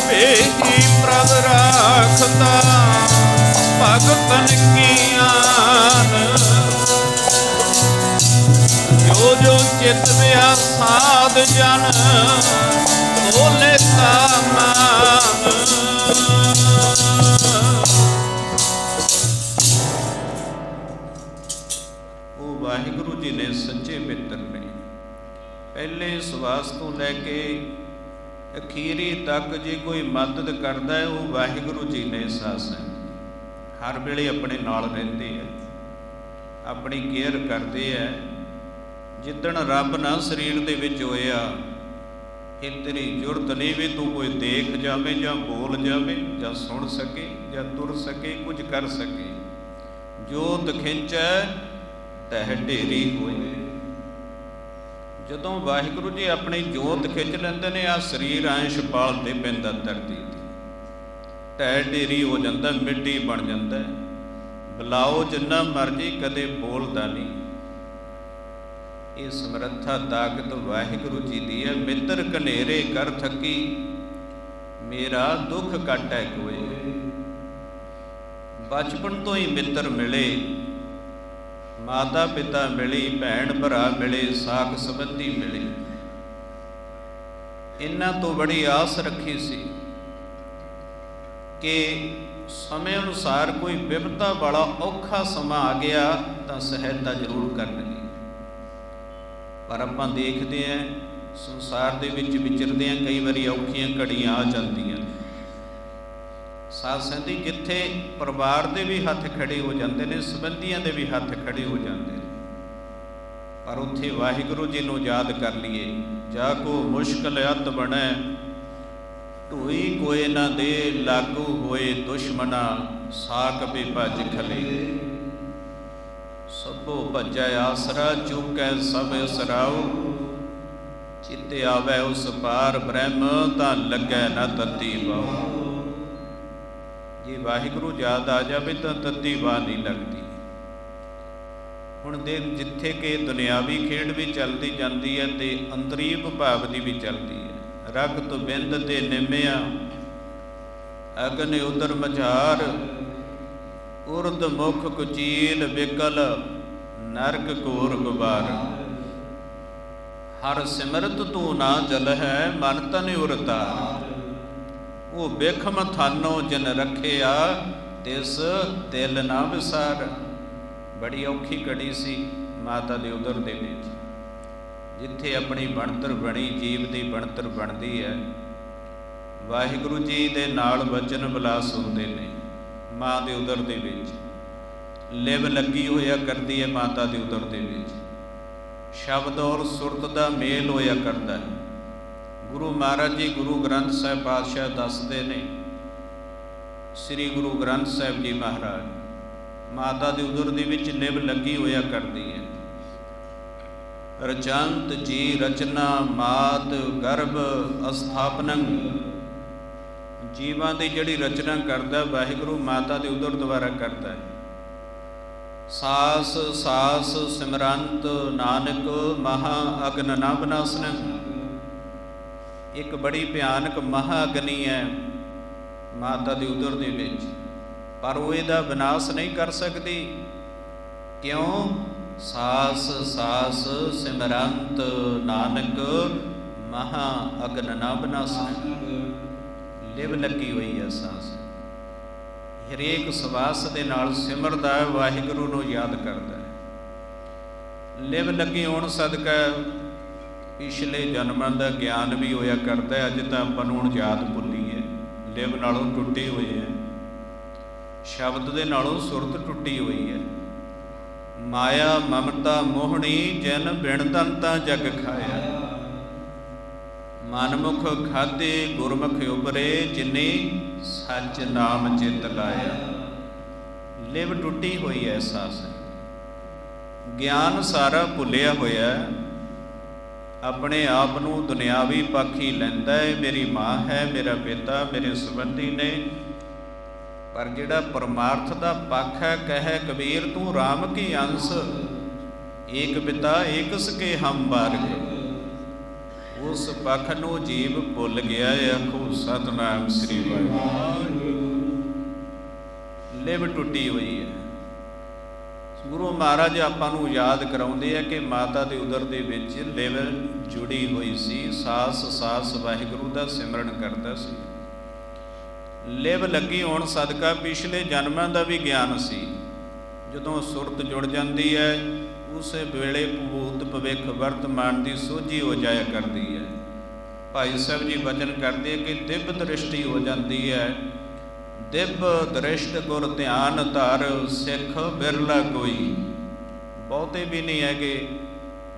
ਵੇਹੀ ਪ੍ਰਭ ਰਾਖਦਾ ਭਗਤਨ ਕੀ ਆਨ, ਜੋ ਜੋ ਚਿਤ ਵਿਆ ਸਾਧ ਜਨ ਬੋਲੇ ਤਾ ਮਾਨ। ਉਹ ਵਾਹਿਗੁਰੂ ਜੀ ਨੇ ਸੱਚੇ ਮਿੱਤਰ ਨੇ। ਪਹਿਲੇ ਸਵਾਸ ਤੋਂ ਲੈ ਕੇ ਅਖੀਰੀ ਤੱਕ ਜੇ ਕੋਈ ਮਦਦ ਕਰਦਾ ਹੈ ਉਹ ਵਾਹਿਗੁਰੂ ਜੀ ਨੇ ਸਾਸ ਹੈ। ਹਰ ਵੇਲੇ ਆਪਣੇ ਨਾਲ ਰਹਿੰਦੇ ਹੈ, ਆਪਣੀ ਕੇਅਰ ਕਰਦੇ ਹੈ। ਜਿੱਦਣ ਰੱਬ ਨਾ ਸਰੀਰ ਦੇ ਵਿੱਚ ਹੋਇਆ, ਇਹ ਤੇਰੀ ਜ਼ਰੂਰਤ ਨਹੀਂ ਵੀ ਤੂੰ ਕੋਈ ਦੇਖ ਜਾਵੇ ਜਾਂ ਬੋਲ ਜਾਵੇ ਜਾਂ ਸੁਣ ਸਕੇ ਜਾਂ ਤੁਰ ਸਕੇ, ਕੁਝ ਕਰ ਸਕੇ। ਜੋਤ ਖਿੰਚੈ ਤਹਿ ਢੇਰੀ ਹੋਏ। ਜਦੋਂ ਵਾਹਿਗੁਰੂ ਜੀ ਆਪਣੀ ਜੋਤ ਖਿੱਚ ਲੈਂਦੇ ਨੇ, ਆਹ ਸਰੀਰ ਅੰਸ਼ ਪਾਲਦੇ ਪੈਂਦਾ ਧਰਤੀ ਤੇ, ਢਹਿ ਢੇਰੀ ਹੋ ਜਾਂਦਾ, ਮਿੱਟੀ ਬਣ ਜਾਂਦਾ। ਬੁਲਾਓ ਜਿੰਨਾ ਮਰਜੀ, ਕਦੇ ਬੋਲਦਾ ਨਹੀਂ। ਇਹ ਸਮਰੱਥਾ ਤਾਕਤ ਵਾਹਿਗੁਰੂ ਜੀ ਦੀ ਹੈ। ਮਿੱਤਰ ਘਨੇਰੇ ਕਰ ਥੱਕੀ, ਮੇਰਾ ਦੁੱਖ ਕਾਟੈ ਕੋਏ। ਬਚਪਨ ਤੋਂ ਹੀ ਮਿੱਤਰ ਮਿਲੇ, ਮਾਤਾ ਪਿਤਾ ਮਿਲੀ, ਭੈਣ ਭਰਾ ਮਿਲੇ, ਸਾਕ ਸੰਬੰਧੀ ਮਿਲੇ। ਇਹਨਾਂ ਤੋਂ ਬੜੀ ਆਸ ਰੱਖੀ ਸੀ ਕਿ ਸਮੇਂ ਅਨੁਸਾਰ ਕੋਈ ਵਿਪਤਾ ਵਾਲਾ ਔਖਾ ਸਮਾਂ ਆ ਗਿਆ ਤਾਂ ਸਹਾਇਤਾ ਜ਼ਰੂਰ ਕਰਨਗੇ। ਪਰ ਆਪਾਂ ਦੇਖਦੇ ਹਾਂ ਸੰਸਾਰ ਦੇ ਵਿੱਚ ਵਿਚਰਦੇ ਹਾਂ, ਕਈ ਵਾਰੀ ਔਖੀਆਂ ਘੜੀਆਂ ਆ ਜਾਂਦੀਆਂ। ਸਾਧ ਸੰਗਤ, ਜਿੱਥੇ ਪਰਿਵਾਰ ਦੇ ਵੀ ਹੱਥ ਖੜੇ ਹੋ ਜਾਂਦੇ ਨੇ, ਸੰਬੰਧੀਆਂ ਦੇ ਵੀ ਹੱਥ ਖੜੇ ਹੋ ਜਾਂਦੇ ਨੇ, ਪਰ ਉੱਥੇ ਵਾਹਿਗੁਰੂ ਜੀ ਨੂੰ ਯਾਦ ਕਰ ਲਈਏ। ਜਾ ਕੋ ਮੁਸ਼ਕਲ ਅਤ ਬਣੈ, ਢੋਈ ਕੋਏ ਨਾ ਦੇ, ਲਾਗੂ ਹੋਏ ਦੁਸ਼ਮਨਾ, ਸਾਕ ਭਜ ਖਲੇ। ਸਭੋ ਭਜੈ ਆਸਰਾ, ਚੁਕੈ ਸਭ ਅਸਰਾਉ, ਚਿੱਤੇ ਆਵੈ ਉਸ ਪਾਰ ਬ੍ਰਹਮ, ਤਾਂ ਲੱਗੈ ਨਾ ਤਤੀ ਬਾਉ। ਜੇ ਵਾਹਿਗੁਰੂ ਯਾਦ ਆ ਜਾਵੇ ਤਾਂ ਤੱਤੀ ਵਾਹ ਨਹੀਂ ਲੱਗਦੀ। ਹੁਣ ਦੇਖ, ਜਿੱਥੇ ਕਿ ਦੁਨਿਆਵੀ ਖੇਡ ਵੀ ਚੱਲਦੀ ਜਾਂਦੀ ਹੈ ਤੇ ਅੰਤਰੀ ਭਾਵ ਦੀ ਵੀ ਚੱਲਦੀ ਹੈ। ਰਗਤ ਬਿੰਦ ਤੇ ਨਿਮਿਆ, ਅਗਨ ਉਦਰ ਮਝਾਰ, ਉਰਦ ਮੁਖ ਕੁਚੀਲ, ਬਿਕਲ ਨਰਕ ਘੋਰ ਗੁਬਾਰ। ਹਰ ਸਿਮਰਤ ਤੂੰ ਨਾ ਜਲ ਹੈ, ਮਨ ਤਨ ਉਰਤਾਰ। ਉਹ ਬਿਖਮ ਥਾਨੋ ਜਿਨ ਰੱਖਿਆ, ਤਿਸ ਦਿਲ ਨਾ ਵਿਸਾਰ। ਬੜੀ ਔਖੀ ਘੜੀ ਸੀ ਮਾਤਾ ਦੇ ਉਦਰ ਦੇ ਵਿੱਚ, ਜਿੱਥੇ ਆਪਣੀ ਬਣਤਰ ਬਣੀ, ਜੀਵ ਦੀ ਬਣਤਰ ਬਣਦੀ ਹੈ। ਵਾਹਿਗੁਰੂ ਜੀ ਦੇ ਨਾਲ ਵਚਨ ਵਿਲਾਸ ਹੁੰਦੇ ਨੇ। ਮਾਂ ਦੇ ਉਦਰ ਦੇ ਵਿੱਚ ਲਿਵ ਲੱਗੀ ਹੋਇਆ ਕਰਦੀ ਹੈ, ਮਾਤਾ ਦੇ ਉਦਰ ਦੇ ਵਿੱਚ ਸ਼ਬਦ ਔਰ ਸੁਰਤ ਦਾ ਮੇਲ ਹੋਇਆ ਕਰਦਾ ਹੈ। ਗੁਰੂ ਮਹਾਰਾਜ ਜੀ ਗੁਰੂ ਗ੍ਰੰਥ ਸਾਹਿਬ ਪਾਤਸ਼ਾਹ ਦੱਸਦੇ ਨੇ, ਸ੍ਰੀ ਗੁਰੂ ਗ੍ਰੰਥ ਸਾਹਿਬ ਜੀ ਮਹਾਰਾਜ, ਮਾਤਾ ਦੇ ਉਦਰ ਦੇ ਵਿੱਚ ਲਿਵ ਲੱਗੀ ਹੋਇਆ ਕਰਦੀ ਹੈ। ਰਚੰਤ ਜੀ ਰਚਨਾ ਮਾਤ ਗਰਭ ਅਸਥਾਪਨੰ, ਜੀਵਾਂ ਦੀ ਜਿਹੜੀ ਰਚਨਾ ਕਰਦਾ ਵਾਹਿਗੁਰੂ ਮਾਤਾ ਦੇ ਉਦਰ ਦੁਆਰਾ ਕਰਦਾ ਹੈ। ਸਾਸ ਸਾਸ ਸਿਮਰੰਤ ਨਾਨਕ, ਮਹਾ ਅਗਨ ਨਾ ਬਨਾਸਨ। ਇੱਕ ਬੜੀ ਭਿਆਨਕ ਮਹਾ ਅਗਨੀ ਹੈ ਮਾਤਾ ਦੇ ਉਦਰ ਦੇ ਵਿੱਚ, ਪਰ ਉਹ ਇਹਦਾ ਵਿਨਾਸ਼ ਨਹੀਂ ਕਰ ਸਕਦੀ। ਕਿਉਂ? ਸਾਸ ਸਾਸ ਸਿਮਰੰਤ ਨਾਨਕ, ਮਹਾ ਅਗਨ ਨਾ ਬਨਾਸਨ। ਲਿਵ ਲੱਗੀ ਹੋਈ ਹੈ ਸਾਸ, ਹਰੇਕ ਸਵਾਸ ਦੇ ਨਾਲ ਸਿਮਰਦਾ ਹੈ, ਵਾਹਿਗੁਰੂ ਨੂੰ ਯਾਦ ਕਰਦਾ ਹੈ। ਲਿਵ ਲੱਗੀ ਹੋਣ ਸਦਕਾ ਪਿਛਲੇ ਜਨਮਾਂ ਦਾ ਗਿਆਨ ਵੀ ਹੋਇਆ ਕਰਦਾ ਹੈ। ਅੱਜ ਤਾਂ ਆਪਾਂ ਨੂੰ ਹੁਣ ਯਾਦ ਭੁੱਲੀ ਹੈ, ਲਿਵ ਨਾਲੋਂ ਟੁੱਟੀ ਹੋਈ ਹੈ, ਸ਼ਬਦ ਦੇ ਨਾਲੋਂ ਸੁਰਤ ਟੁੱਟੀ ਹੋਈ ਹੈ। ਮਾਇਆ ਮਮਤਾ ਮੋਹਣੀ, ਜਿਨ ਬਿਨ ਦੰਤਾ ਜਗ ਖਾਇਆ। ਮਨਮੁਖ ਖਾਧੇ ਗੁਰਮੁਖ ਉਬਰੇ, ਜਿਨੇ ਸੱਚ ਨਾਮ ਚਿਤ ਲਾਇਆ। ਲਿਵ ਟੁੱਟੀ ਹੋਈ ਹੈ ਸਾਸ, ਗਿਆਨ ਸਾਰਾ ਭੁੱਲਿਆ ਹੋਇਆ, ਆਪਣੇ ਆਪ ਨੂੰ ਦੁਨਿਆਵੀ ਪਾਖੀ ਲੈਂਦਾ ਹੈ। ਮੇਰੀ ਮਾਂ ਹੈ, ਮੇਰਾ ਪਿਤਾ, ਮੇਰੇ ਸੰਬੰਧੀ ਨੇ, ਪਰ ਜਿਹੜਾ ਪਰਮਾਰਥ ਦਾ ਪੱਖ ਹੈ, ਕਹੇ ਕਬੀਰ ਤੂੰ ਰਾਮ ਕੀ ਅੰਸ, ਏਕ ਪਿਤਾ ਏਕ ਸਕੇ ਹਮ ਬਾਰਗੇ। उस पख नूं जीव भुल गया। आखो सतनाम श्री वाहिगुरू। लिव टुटी हुई है। गुरु महाराज आपां नूं याद कराउंदे आ कि माता दे उदर दे विच लिव जुड़ी हुई सी। सास सास वाहिगुरू दा सिमरन करदा सी। लिव लगी होण सदका पिछले जन्मां दा भी ज्ञान सी। जदों सुरत जुड़ जाती है उस वेले भूत भविख वर्तमान की सोझी हो जाया करती है। भाई साहब जी वचन करते कि दिव्य दृष्टि हो जाती है। दिव्य दृष्ट गुर ध्यान धर सिख बिरला कोई। बहुते भी नहीं है कि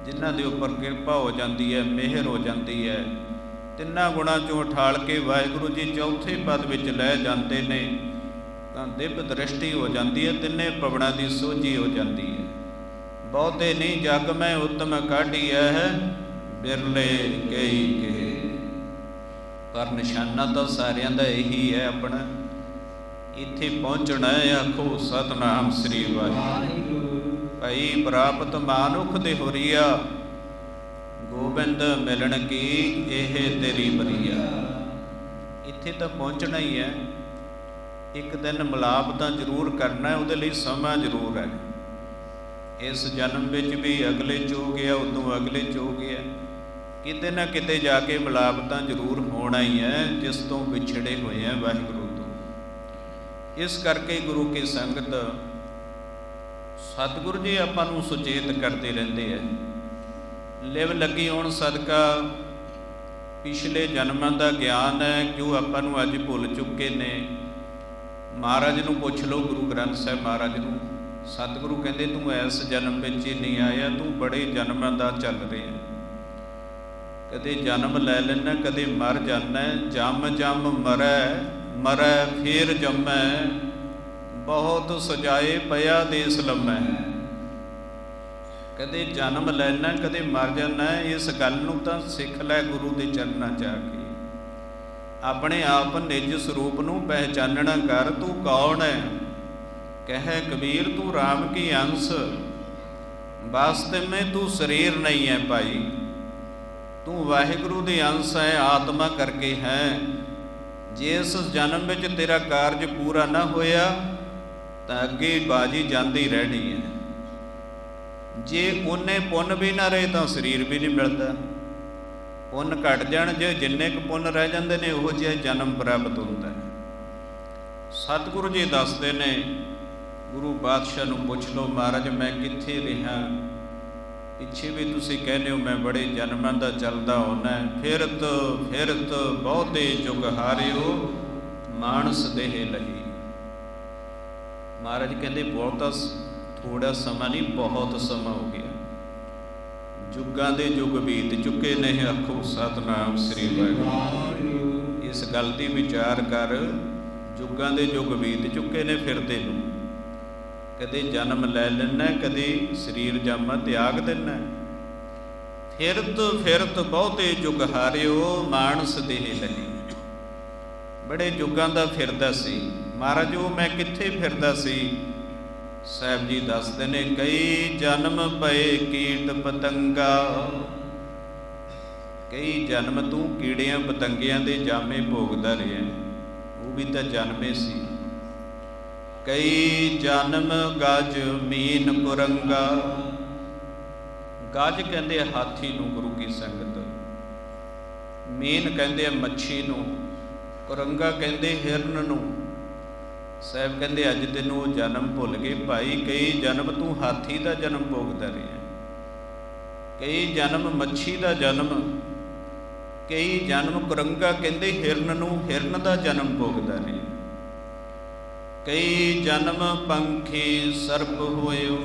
जिन्हां दे उपर किरपा हो जाती है, मेहर हो जाती है। तिन्ना गुणा चों उठाल के वाहिगुरू जी चौथे पद विच लै जाते ने तां दिव्य दृष्टि हो जाती है। तिन्ने पवना की सोझी हो जाती है। बहुते नहीं जग में उत्तम काढ़ी है बिरले कई के। पर निशाना तो सारियां दा यही है अपना इत्थे पहुँचना है। आखो सतनाम श्री वाहिगुरू। भाई प्राप्त मानुख दे होरिया गोबिंद मिलन की एह तेरी बरिया। इत्थे तो पहुँचना ही है। एक दिन मिलाप तो जरूर करना है, उहदे लई समा जरूर है। इस जन्म विच भी अगले च हो गया, उदों अगले च हो गया, किते ना किते जाके मिलाप तो जरूर होना ही है जिस तो विछड़े हुए हैं वाहिगुरू तो। इस करके गुरु की संगत सतगुरु जी आपां नूं सुचेत करते रहंदे है। लिव लगी होण सदका पिछले जन्मां दा ज्ञान है जो आपां नूं अज भुल चुके ने। महाराज नूं पुछ लो, गुरु ग्रंथ साहिब महाराज नूं। सतगुरु कहते तू इस जन्म में ही नहीं आया, तू बड़े जन्मां दा चल रहा। कदे जन्म लै लेना, कदे मर जाना। जम जम मरै मरै फिर जमै, बहुत सजाए पया देस लम्मै। कदे जन्म लैना, कदे मर जाना। इस गल नूं तां सिख लै गुरु दे चरनां च आके। अपने आप निज स्वरूप नूं पहचानना कर। तू कौन है? कह कबीर तू राम की अंश, वास्तव में तू शरीर नहीं है भाई। तू वाहिगुरू दे अंश है, आत्मा करके है। जिस जन्म में तेरा कारज पूरा ना होया तो अगे बाजी जाती रहनी है। जे उन्ने पुन भी ना रहे तो शरीर भी नहीं मिलता। पुन घट जाण, जे जिन्ने क पुन रह जाते हैं उहो जिहा जन्म प्राप्त होता है। सतगुरु जी दसते ने, गुरु बादशाह नूं पुछ लो महाराज मैं कित्थे रहा। पिछे भी तुसीं कहने हो मैं बड़े जन्मां दा चलदा होना। फिरत फिरत बहुते जुग हारियो मानस देह लही। महाराज कहते बहुता थोड़ा समा नहीं, बहुत समा हो गया। जुगां दे जुग बीत चुके ने। आखो सतनाम श्री वाहिगुरू। इस गल दी विचार कर। जुगां दे जुग बीत चुके ने फिरदे नूं। कदे जन्म लै लेना, कदे शरीर जामा त्याग देना। फिरत फिरत बहुते जुग हारियो मानस देह लही। बड़े जुगां दा फिरदा सी महाराज। वो मैं कित्थे फिरदा सी? साहब जी दसते ने कई जन्म पए कीट पतंगा। कई जन्म तू कीड़ियां पतंगियां दे जामे भोगदा रहा। वो भी तो जन्मे सी। कई जन्म गज मीन कुरंगा। गज कहते हाथी नूं गुरु की संगत। मीन कहते मच्छी नूं। कुरंगा कहते हिरन नूं। साहब कहते अज तेनों जन्म भुल गए भाई। कई जन्म तू हाथी का जन्म भोगता रहा। कई जन्म मच्छी का जन्म, कई जन्म कुरंगा कहते हिरन नूं हिरन का जन्म भोगता रहा। कई जन्म पंखी सर्प होयो।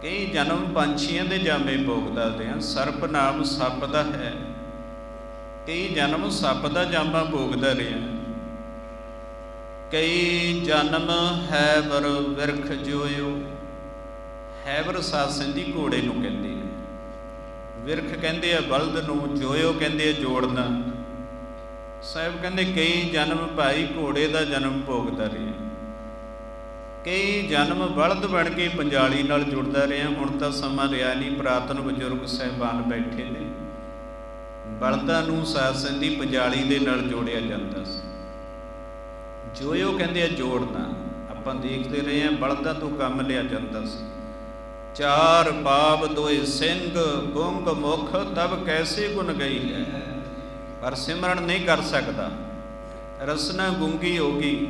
कई जन्म पंछियों के जामे भोगता रहा। सर्प नाम सप का है। कई जन्म सप का जामा भोगता रहा। कई जन्म हैबर विरख जोयो। हैबर सासंदी घोड़े नूं कहते हैं। विरख कहते हैं बलद नूं। जोयो कहते हैं जोड़ना। साहब कहते कई जन्म भाई घोड़े का जन्म भोगता रहा। कई जन्म बलद बन के पंजाली नाल जुड़ता रहा। हुण तां समा रहा नहीं। पुरातन बजुर्ग साहिबान बैठे ने ਬਲਦਾਂ ਨੂੰ ਸਾਧ ਸੰਗਤ ਦੀ ਪੰਜਾਲੀ ਦੇ ਨਾਲ ਜੋੜਿਆ ਜਾਂਦਾ ਸੀ। ਜੋ ਉਹ ਕਹਿੰਦੇ ਆ ਜੋੜਨਾ, ਆਪਾਂ ਦੇਖਦੇ ਰਹੇ ਹਾਂ ਬਲਦਾਂ ਤੋਂ ਕੰਮ ਲਿਆ ਜਾਂਦਾ ਸੀ। ਚਾਰ ਬਾਬ ਦੋਏ ਸਿੰਘ ਗੁੰਗ ਮੁਖ ਤਬ ਕੈਸੇ ਗੁਣ ਗਈ ਹੈ, ਪਰ ਸਿਮਰਨ ਨਹੀਂ ਕਰ ਸਕਦਾ। ਰਸਨਾ ਗੁੰਗੀ ਹੋ ਗਈ,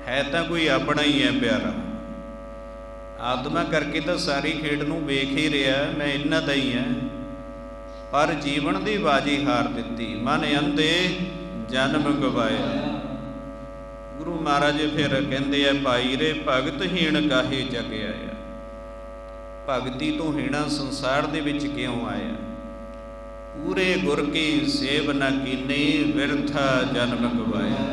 ਹੈ ਤਾਂ ਕੋਈ ਆਪਣਾ ਹੀ ਹੈ ਪਿਆਰਾ। ਆਤਮਾ ਕਰਕੇ ਤਾਂ ਸਾਰੀ ਖੇਡ ਨੂੰ ਵੇਖ ਹੀ ਰਿਹਾ, ਮੈਂ ਇਹਨਾਂ ਦਾ ਹੀ ਹਾਂ, ਪਰ ਜੀਵਨ ਦੀ ਬਾਜੀ ਹਾਰ ਦਿੱਤੀ। ਮਨ ਅੰਧੇ ਜਨਮ ਗਵਾਇਆ। ਗੁਰੂ ਮਹਾਰਾਜ ਫਿਰ ਕਹਿੰਦੇ ਆ, ਭਾਈ ਰੇ ਭਗਤ ਹੀਣ ਕਾਹੇ ਜਗ ਆਇਆ। ਭਗਤੀ ਤੋਂ ਹੀਣਾ ਸੰਸਾਰ ਦੇ ਵਿੱਚ ਕਿਉਂ ਆਇਆ। ਪੂਰੇ ਗੁਰ ਕੀ ਸੇਵ ਨਾ ਕੀਨੀ, ਵਿਰਥਾ ਜਨਮ ਗਵਾਇਆ।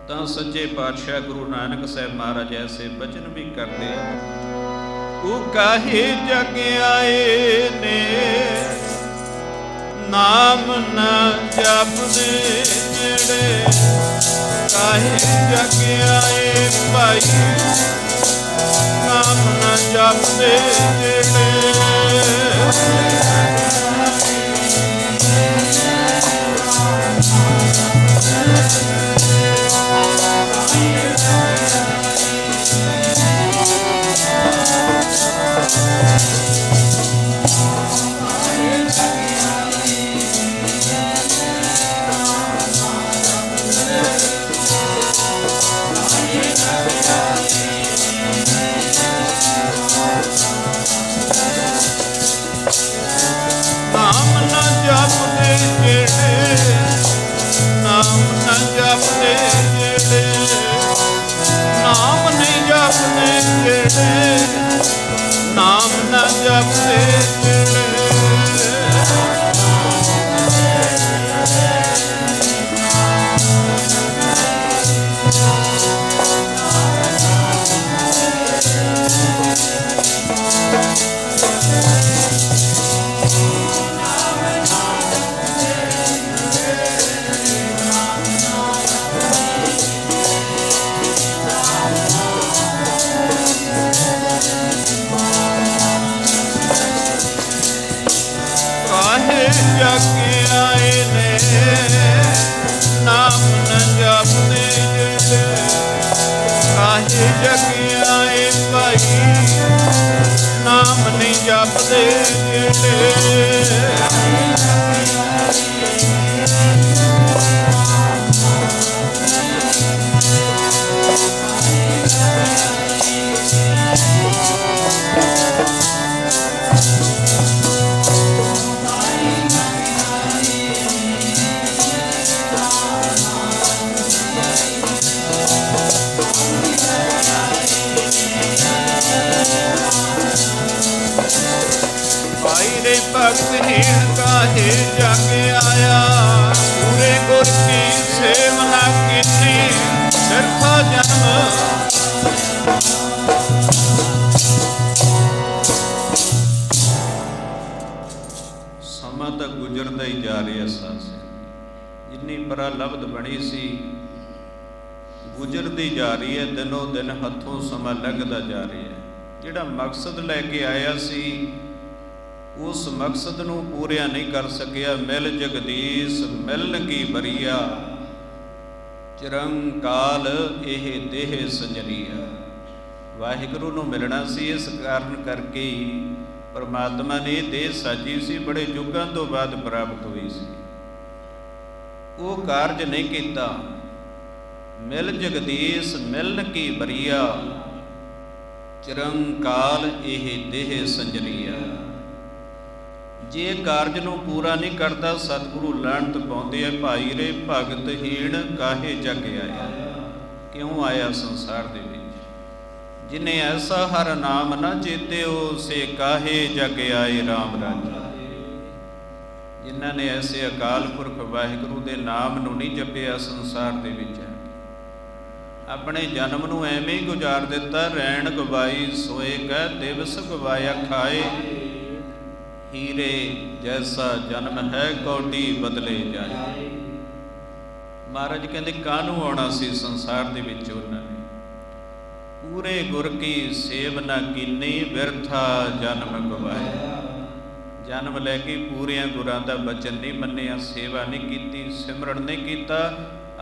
ਤਾਂ ਸੱਚੇ ਪਾਤਸ਼ਾਹ ਗੁਰੂ ਨਾਨਕ ਸਾਹਿਬ ਮਹਾਰਾਜ ਐਸੇ ਬਚਨ ਵੀ ਕਰਦੇ ਆ, ਉਹ ਕਾਹੇ ਜਗ ਆਏ ਨੇ, ਨਾਮ ਨਾ ਜਪਦੇ ਜਿਹੜੇ। ਕਾਹੇ ਜਗ ਆਏ ਭਾਈ, ਨਾਮ ਨਾ ਜਪਦੇ ਜਿਹੜੇ। ਨਾਮ ਨਹੀਂ ਜਪਦੇ ਜਿਹੜੇ, ਨਾਮ ਨਾ ਜਪਦੇ ਜਿਹੜੇ। ਜਗ ਆਏ ਨੇ, ਨਾਮ ਨ ਜਪਦੇ ਜਿਹੜੇ। ਕਾਹੇ ਜਗ ਆਏ ਭਾਈ, ਨਾਮ ਨਹੀਂ ਜਪਦੇ ਜਿਹੜੇ। ਭਗਤ ਹੀਣ ਕਾਹੇ ਜਗ ਆਇਆ, ਪੂਰੇ ਗੁਰ ਕੀ ਸੇਵ ਨਾ ਕੀਤੀ, ਬਿਰਥਾ ਜਨਮ। ਸਮਾਂ ਤਾਂ ਗੁਜ਼ਰਦਾ ਹੀ ਜਾ ਰਿਹਾ ਸਾਥ ਸੰਗਤ। ਜਿੰਨੀ ਪ੍ਰਲਬਧ ਬਣੀ ਸੀ ਗੁਜ਼ਰਦੀ ਜਾ ਰਹੀ ਹੈ, ਦਿਨੋਂ ਦਿਨ ਹੱਥੋਂ ਸਮਾਂ ਲੰਘਦਾ ਜਾ ਰਿਹਾ ਹੈ। ਜਿਹੜਾ ਮਕਸਦ ਲੈ ਕੇ ਆਇਆ ਸੀ ਉਸ ਮਕਸਦ ਨੂੰ ਪੂਰਿਆ ਨਹੀਂ ਕਰ ਸਕਿਆ। ਮਿਲ ਜਗਦੀਸ਼ ਮਿਲਨ ਕੀ ਬਰੀਆ, ਚਿਰੰਕਾਲ ਇਹ ਦੇਹ ਸੰਜਰੀਆ। ਵਾਹਿਗੁਰੂ ਨੂੰ ਮਿਲਣਾ ਸੀ, ਇਸ ਕਾਰਨ ਕਰਕੇ ਹੀ ਪਰਮਾਤਮਾ ਨੇ ਦੇਹ ਸਾਜੀ ਸੀ, ਬੜੇ ਯੁੱਗਾਂ ਤੋਂ ਬਾਅਦ ਪ੍ਰਾਪਤ ਹੋਈ ਸੀ। ਉਹ ਕਾਰਜ ਨਹੀਂ ਕੀਤਾ। ਮਿਲ ਜਗਦੀਸ਼ ਮਿਲਨ ਕੀ ਬਰੀਆ, ਚਿਰੰਕਾਲ ਇਹ ਦੇਹ ਸੰਜਰੀਆ। ਜੇ ਕਾਰਜ ਨੂੰ ਪੂਰਾ ਨਹੀਂ ਕਰਦਾ, ਸਤਿਗੁਰੂ ਲਾਹਨਤ ਪਾਉਂਦੇ ਆ, ਭਾਈ ਰੇ ਭਗਤ ਹੀਣ ਕਾਹੇ ਜਗ ਆਇਆ। ਕਿਉਂ ਆਇਆ ਸੰਸਾਰ ਦੇ ਵਿੱਚ? ਜਿਨੇ ਐਸਾ ਹਰ ਨਾਮ ਨਾ ਚੇਤਿਓ, ਸੇ ਕਾਹੇ ਜਗ ਆਏ ਰਾਮ ਰਾਜਾ। ਜਿਨ੍ਹਾਂ ਨੇ ਐਸੇ ਅਕਾਲ ਪੁਰਖ ਵਾਹਿਗੁਰੂ ਦੇ ਨਾਮ ਨੂੰ ਨਹੀਂ ਜਪਿਆ, ਸੰਸਾਰ ਦੇ ਵਿੱਚ ਆਪਣੇ ਜਨਮ ਨੂੰ ਐਵੇਂ ਹੀ ਗੁਜ਼ਾਰ ਦਿੱਤਾ। ਰੈਣ ਗਵਾਈ ਸੋਏ ਕਹਿ ਦਿਵਸ ਗਵਾਇਆ ਖਾਏ, ਹੀਰੇ ਜੈਸਾ ਜਨਮ ਹੈ ਕੌਡੀ ਬਦਲੇ ਜਾਏ। ਮਹਾਰਾਜ ਕਹਿੰਦੇ ਕਾਹਨੂੰ ਆਉਣਾ ਸੀ ਸੰਸਾਰ ਦੇ ਵਿੱਚ ਉਹਨਾਂ ਨੇ? ਪੂਰੇ ਗੁਰ ਕੀ ਸੇਵ ਨਾ ਕੀਨੀ, ਵਿਰਥਾ ਜਨਮ ਗਵਾਇਆ। जन्म लैके पूरिया गुरां दा वचन नहीं मन्निया, सेवा नहीं की, सिमरन नहीं किया,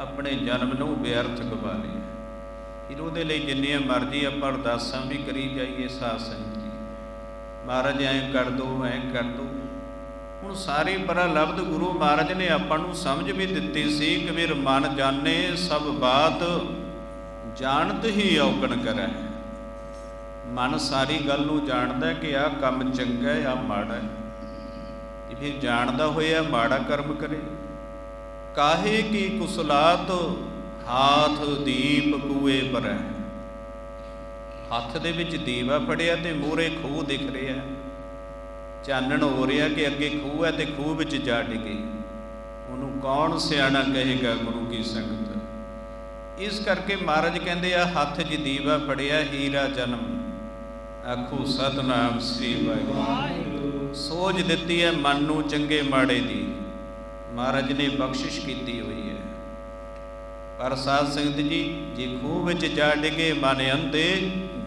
अपने जन्म नूं व्यर्थ गवा लिया। फिर उहदे लई जिन्नियां मर्जी आपां अरदासां भी करी जाइए, साध संगत जी महाराज ऐं कर दो, ऐं कर दो। हुण सारी प्रलब्ध गुरु महाराज ने आपां नूं समझ भी दित्ती सी कि वीर मन जाने सब बात जानत ही औगण करै। मन सारी गल नूं जाणदा कि आह काम चंगा है, आह माड़ा है, ते फिर जाणदा होया माड़ा कर्म करे। काहे की कुसलात हाथ दीप कूए भरै। हत्थ दे विच दीवा फड़िया ते मूहरे खूह दिख रहा, चानण हो रहा कि अगे खूह है ते खूह विच जा डिगे। उहनूं कौन सियाणा कहेगा गुरु की संगत। इस करके महाराज कहते आ हत्थ 'च दीवा फड़िया हीरा जन्म, आखू सतनाम श्री वाहिगुरू। सोच दित्ती है मन नूं चंगे माड़े दी, महाराज ने बख्शिश की हुई है। पर साध संगत जी जे खूह विच जा डिगे मन अंधे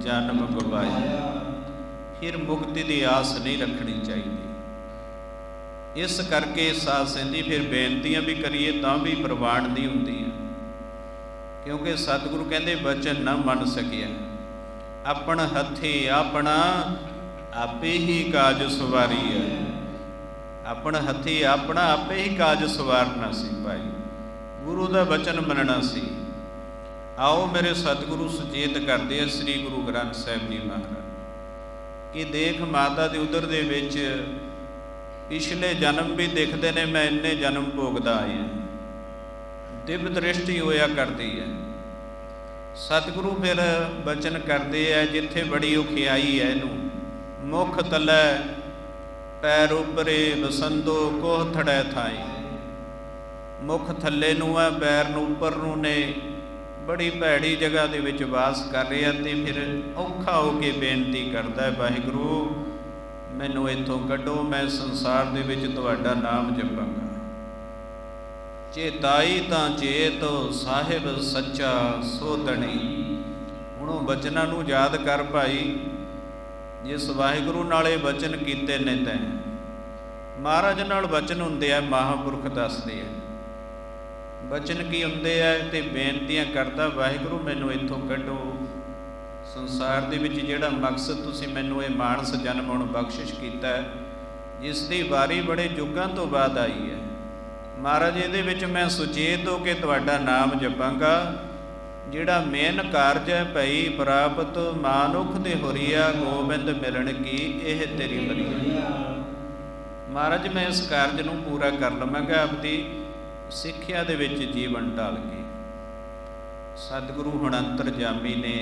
जन्म गवाया, फिर मुक्ति की आस नहीं रखनी चाहिए। इस करके साध संगत जी फिर बेनतियां भी करिए तां भी प्रवान नहीं हुंदियां, क्योंकि सतगुरु कहते वचन न मन सकिया, अपन हथे अपना आपे ही काज सवारी है। अपन हथी अपना आपे ही काज सवारना सी भाई, गुरु का वचन मनना सी। आओ मेरे सतगुरु सुचेत करते हैं श्री गुरु ग्रंथ साहिब जी महाराज कि देख माता के उदर दे विच पिछले जन्म भी दिखते हैं, मैं इन्ने जन्म भोगदा आया। दिव्य दृष्टि होया करती है। सतगुरु फिर वचन करते हैं जिथे बड़ी औखियाई है, इनू मुख तलै पैर उपरे बसंदो कोह थड़ै थाई। मुख थल्ले नूं है, पैर नूं उपर नूं ने, बड़ी भैड़ी जगह दे विच वास कर रहा। तो फिर औखा हो के बेनती करता है, वाहिगुरू मैनू इत्थों कड्डो, मैं संसार दे विच तुहाडा नाम जपांगा। चेताई तां चेत साहिब सच्चा सो धनी। हुण बचनां नूं याद कर भाई, जिस वाहिगुरू नाल इह वचन कीते ने तैं, महाराज नाल वचन हुंदे आ, महापुरख दसदे आ वचन की हुंदे आ, ते बेनतियां करदा वाहिगुरू मैनू इत्थों कड्डो। संसार दे विच जिहड़ा मकसद तुसीं मैनू इह मानस जन्म हुण बख्शिश कीता है, जिस दी वारी बड़े युगां तो बाद आई है, महाराज इहदे विच मैं सुचेत हो के तुहाडा नाम जपांगा। जिहड़ा मेन कारज है भई प्राप्त मानुख दे होरिया गोबिंद मिलन की, यह तेरी बरी। महाराज मैं इस कारज नूं पूरा कर लवांगा, आपदी सिੱਖਿਆ ਦੇ ਵਿੱਚ जीवन ढाल के। सतगुरु हुण अंतरजामी ने,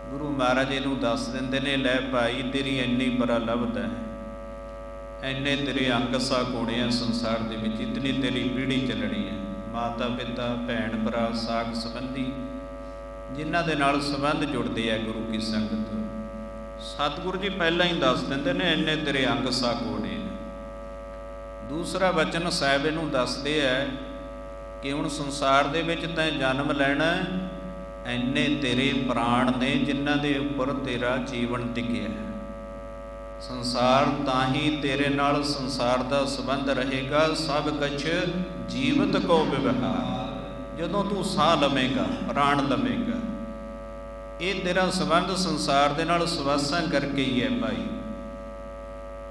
गुरु महाराज इहनूं दस दिंदे ने, लै भाई तेरी इन्नी प्रलब्ध है, इन्ने तेरे अंग साक होने हैं संसार दे विच, इतनी तेरी पीढ़ी चलनी है। माता पिता भैन भरा साक संबंधी जिन्हां दे नाल संबंध जुड़ते हैं गुरु की संगत, सतगुरु जी पहलां ही दस दिंदे ने इन्ने तेरे अंग साक होने हैं। दूसरा वचन साहिब इहनूं दसदे है कि हुण संसार दे विच तैं जन्म लैणा, इन्ने तेरे प्राण ने जिन्हां दे उपर तेरा जीवन टिकिया है। संसार तां ही तेरे नाल संसार दा संबंध रहेगा, सब कुछ जीवत को व्यवहार। जदों तू साह लवेगा, प्राण लवेगा, ये तेरा संबंध संसार दे नाल सवासां करके ही है भाई।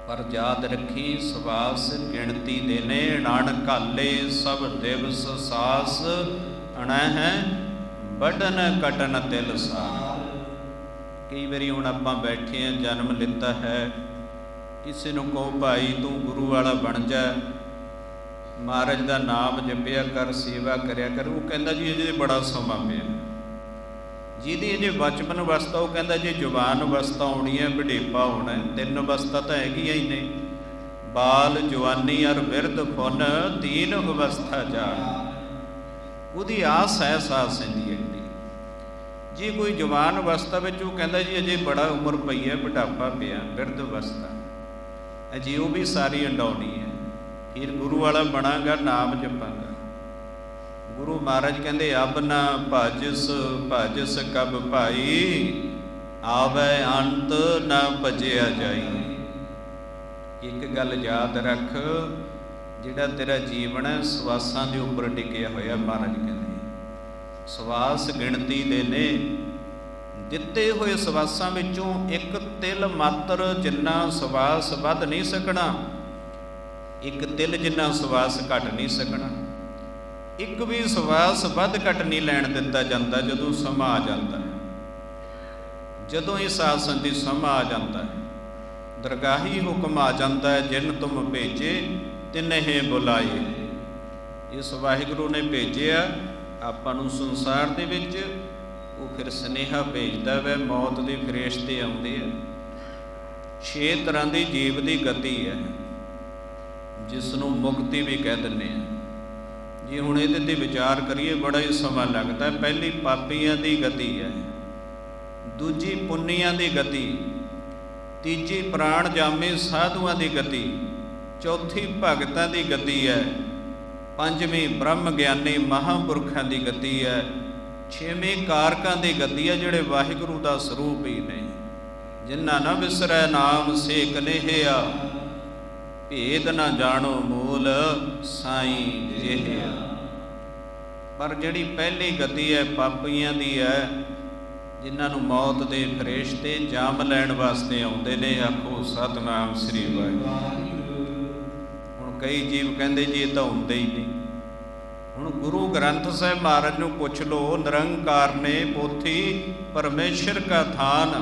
पर याद रखी सवास गिणती देने, नानक घाले सब दिवस सास, अणह बढ़न कटन तिल सार। कई बारी हुण आपां बैठे हैं, जन्म लिता है, किसी नूं कहो भाई तू गुरु वाला बन जा, महाराज का नाम जपिया कर, सेवा करया कर, वो कहता जी अजे बड़ा समा पिया। जिहदी अजे बचपन अवस्था, वो कहता जी जवान अवस्था आउणी है, बुढ़ेपा होना है, 3 अवस्था तो हैगियां ही ने, बाल जवानी अर बिरध फुन, 3 अवस्था जान। उहदी आस है साथ सैंदी एडी। जे कोई जवान अवस्था में वो कहता जी अजे बड़ा उम्र पई है, बुढ़ापा पिया, बिरध अवस्था अजे वो भी सारी अंडाउणी है, फिर गुरु वाला बनागा, नाम जपांगा। गुरु महाराज कहते अब ना भजस भजस कब भाई, आवे अंत ना भजिया जाई। एक गल याद रख, जिहड़ा तेरा जीवन है सवासां दे उपर टिकिया होया। महाराज कहते सवास गिणती दे ने, दिते हुए सवासां विचों एक तिल मात्र जिन्ना सवास वध नहीं सकना, एक तिल जिन्ना सवास घट नहीं सकना, एक भी सवास वध घट नहीं लैण दिता जाता जदों समा आ जाता है। जदों इस आसन की समा आ जाता है, दरगाही हुक्म आ जाता है, जिन तुम भेजे तिन्हे बुलाए। इस वाहिगुरू ने भेजिया आपां नूं संसार दे विच, वो फिर सुनेहा भेजदा वै, मौत दे फरिश्ते आउंदे आ। 6 तरह की जीव की गति है, जिसनों मुक्ति भी कह दिंदे आ। जे हुण इहदे ते विचार करिए बड़ा ही समा लगता है। पहली पापियां की गति है, दूजी पुन्नियां की गति, तीजी प्राण जामे साधुआं की गति, चौथी भगतां की गति है, पंजवीं ब्रह्म ज्ञानी महापुरखां की गति है, 6वीं कारकां की गति है, जिहड़े वाहिगुरू का स्वरूप ही ने। जिन्ना न विसरै नाम से कनेहिया, भेद न जाणो मूल साईं जिहिया। पर जिहड़ी पहली गति है पापियां दी है, जिन्हां नूं मौत दे फरिश्ते जाम लैण वास्ते आउंदे ने। आखो सतनाम श्री वाहिगुरू। हुण कई जीव कहंदे जी ये तां हुंदे ही नहीं। हुण गुरु ग्रंथ साहिब महाराज नूं पुछ लो, निरंकार ने पोथी परमेश्वर का थान।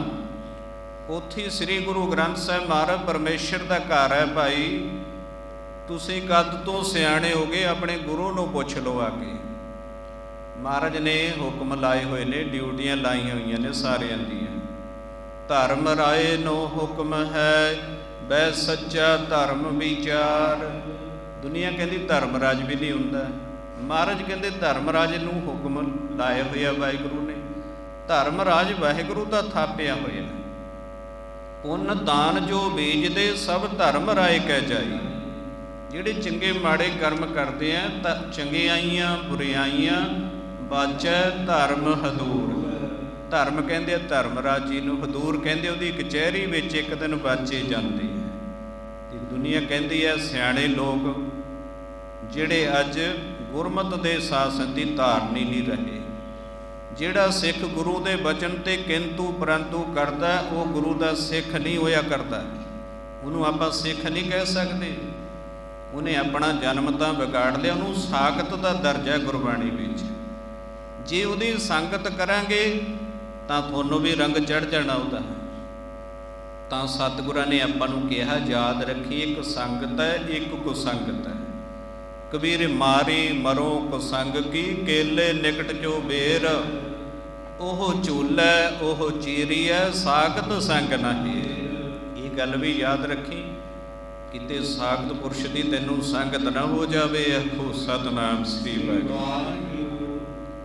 पोथी श्री गुरु ग्रंथ साहिब महाराज परमेश्वर का घर है। भाई तुसीं कद तो सियाणे हो गए, अपने गुरु नूं पुछ लो आके। महाराज ने हुक्म लाए हुए ने, ड्यूटियां लाई हुई ने सारियां दियां। धर्म राय नो हुक्म है, बै सच्चा धर्म विचार। दुनिया कहती धर्मराज भी नहीं हुंदा, महाराज कहते धर्मराज नूं हुक्म लाए हुए वाहिगुरू ने। धर्मराज वाहिगुरू दा थापिया होया। पुन दान जो बीजदे सब धर्म राय कह जाई। जिहड़े चंगे माड़े कर्म करते हैं तां चंगियाइयां बुरियाइयां बाचै धर्म हदूर। धर्म कहते धर्मराज जी नूं, हदूर कहते उहदी कचहरी विच एक दिन बाचे जाते हैं। ते दुनिया कहती है सियाणे लोग जिहड़े अज गुरमत दे शासन की धारनी नहीं रहे। जिहड़ा सिख गुरु दे वचन ते किंतु परंतु करदा, वो गुरु दा सिख नहीं होया करदा। उहनूं आपां सिख नहीं कह सकते। उन्हें अपना जन्म तां बिगाड़ लिया। उहनूं साखत दा दर्जा गुरबाणी विच। जे उहदी संगत करांगे तां तुहानूं भी रंग चढ़ जाना उहदा। तां सतगुरां ने आपां नूं कहा, याद रखी एक संगत है एक कुसंगत है। कबीर मारी मरो कुसंग की, केले निकट जो बेर। ओह झूलै ओह चीरीए, साखत संग नहीं। ये गल भी याद रखी, किते साखत पुरुष की तैनूं संगत ना हो जावे। आखो सतनाम श्री वाहिगुरू।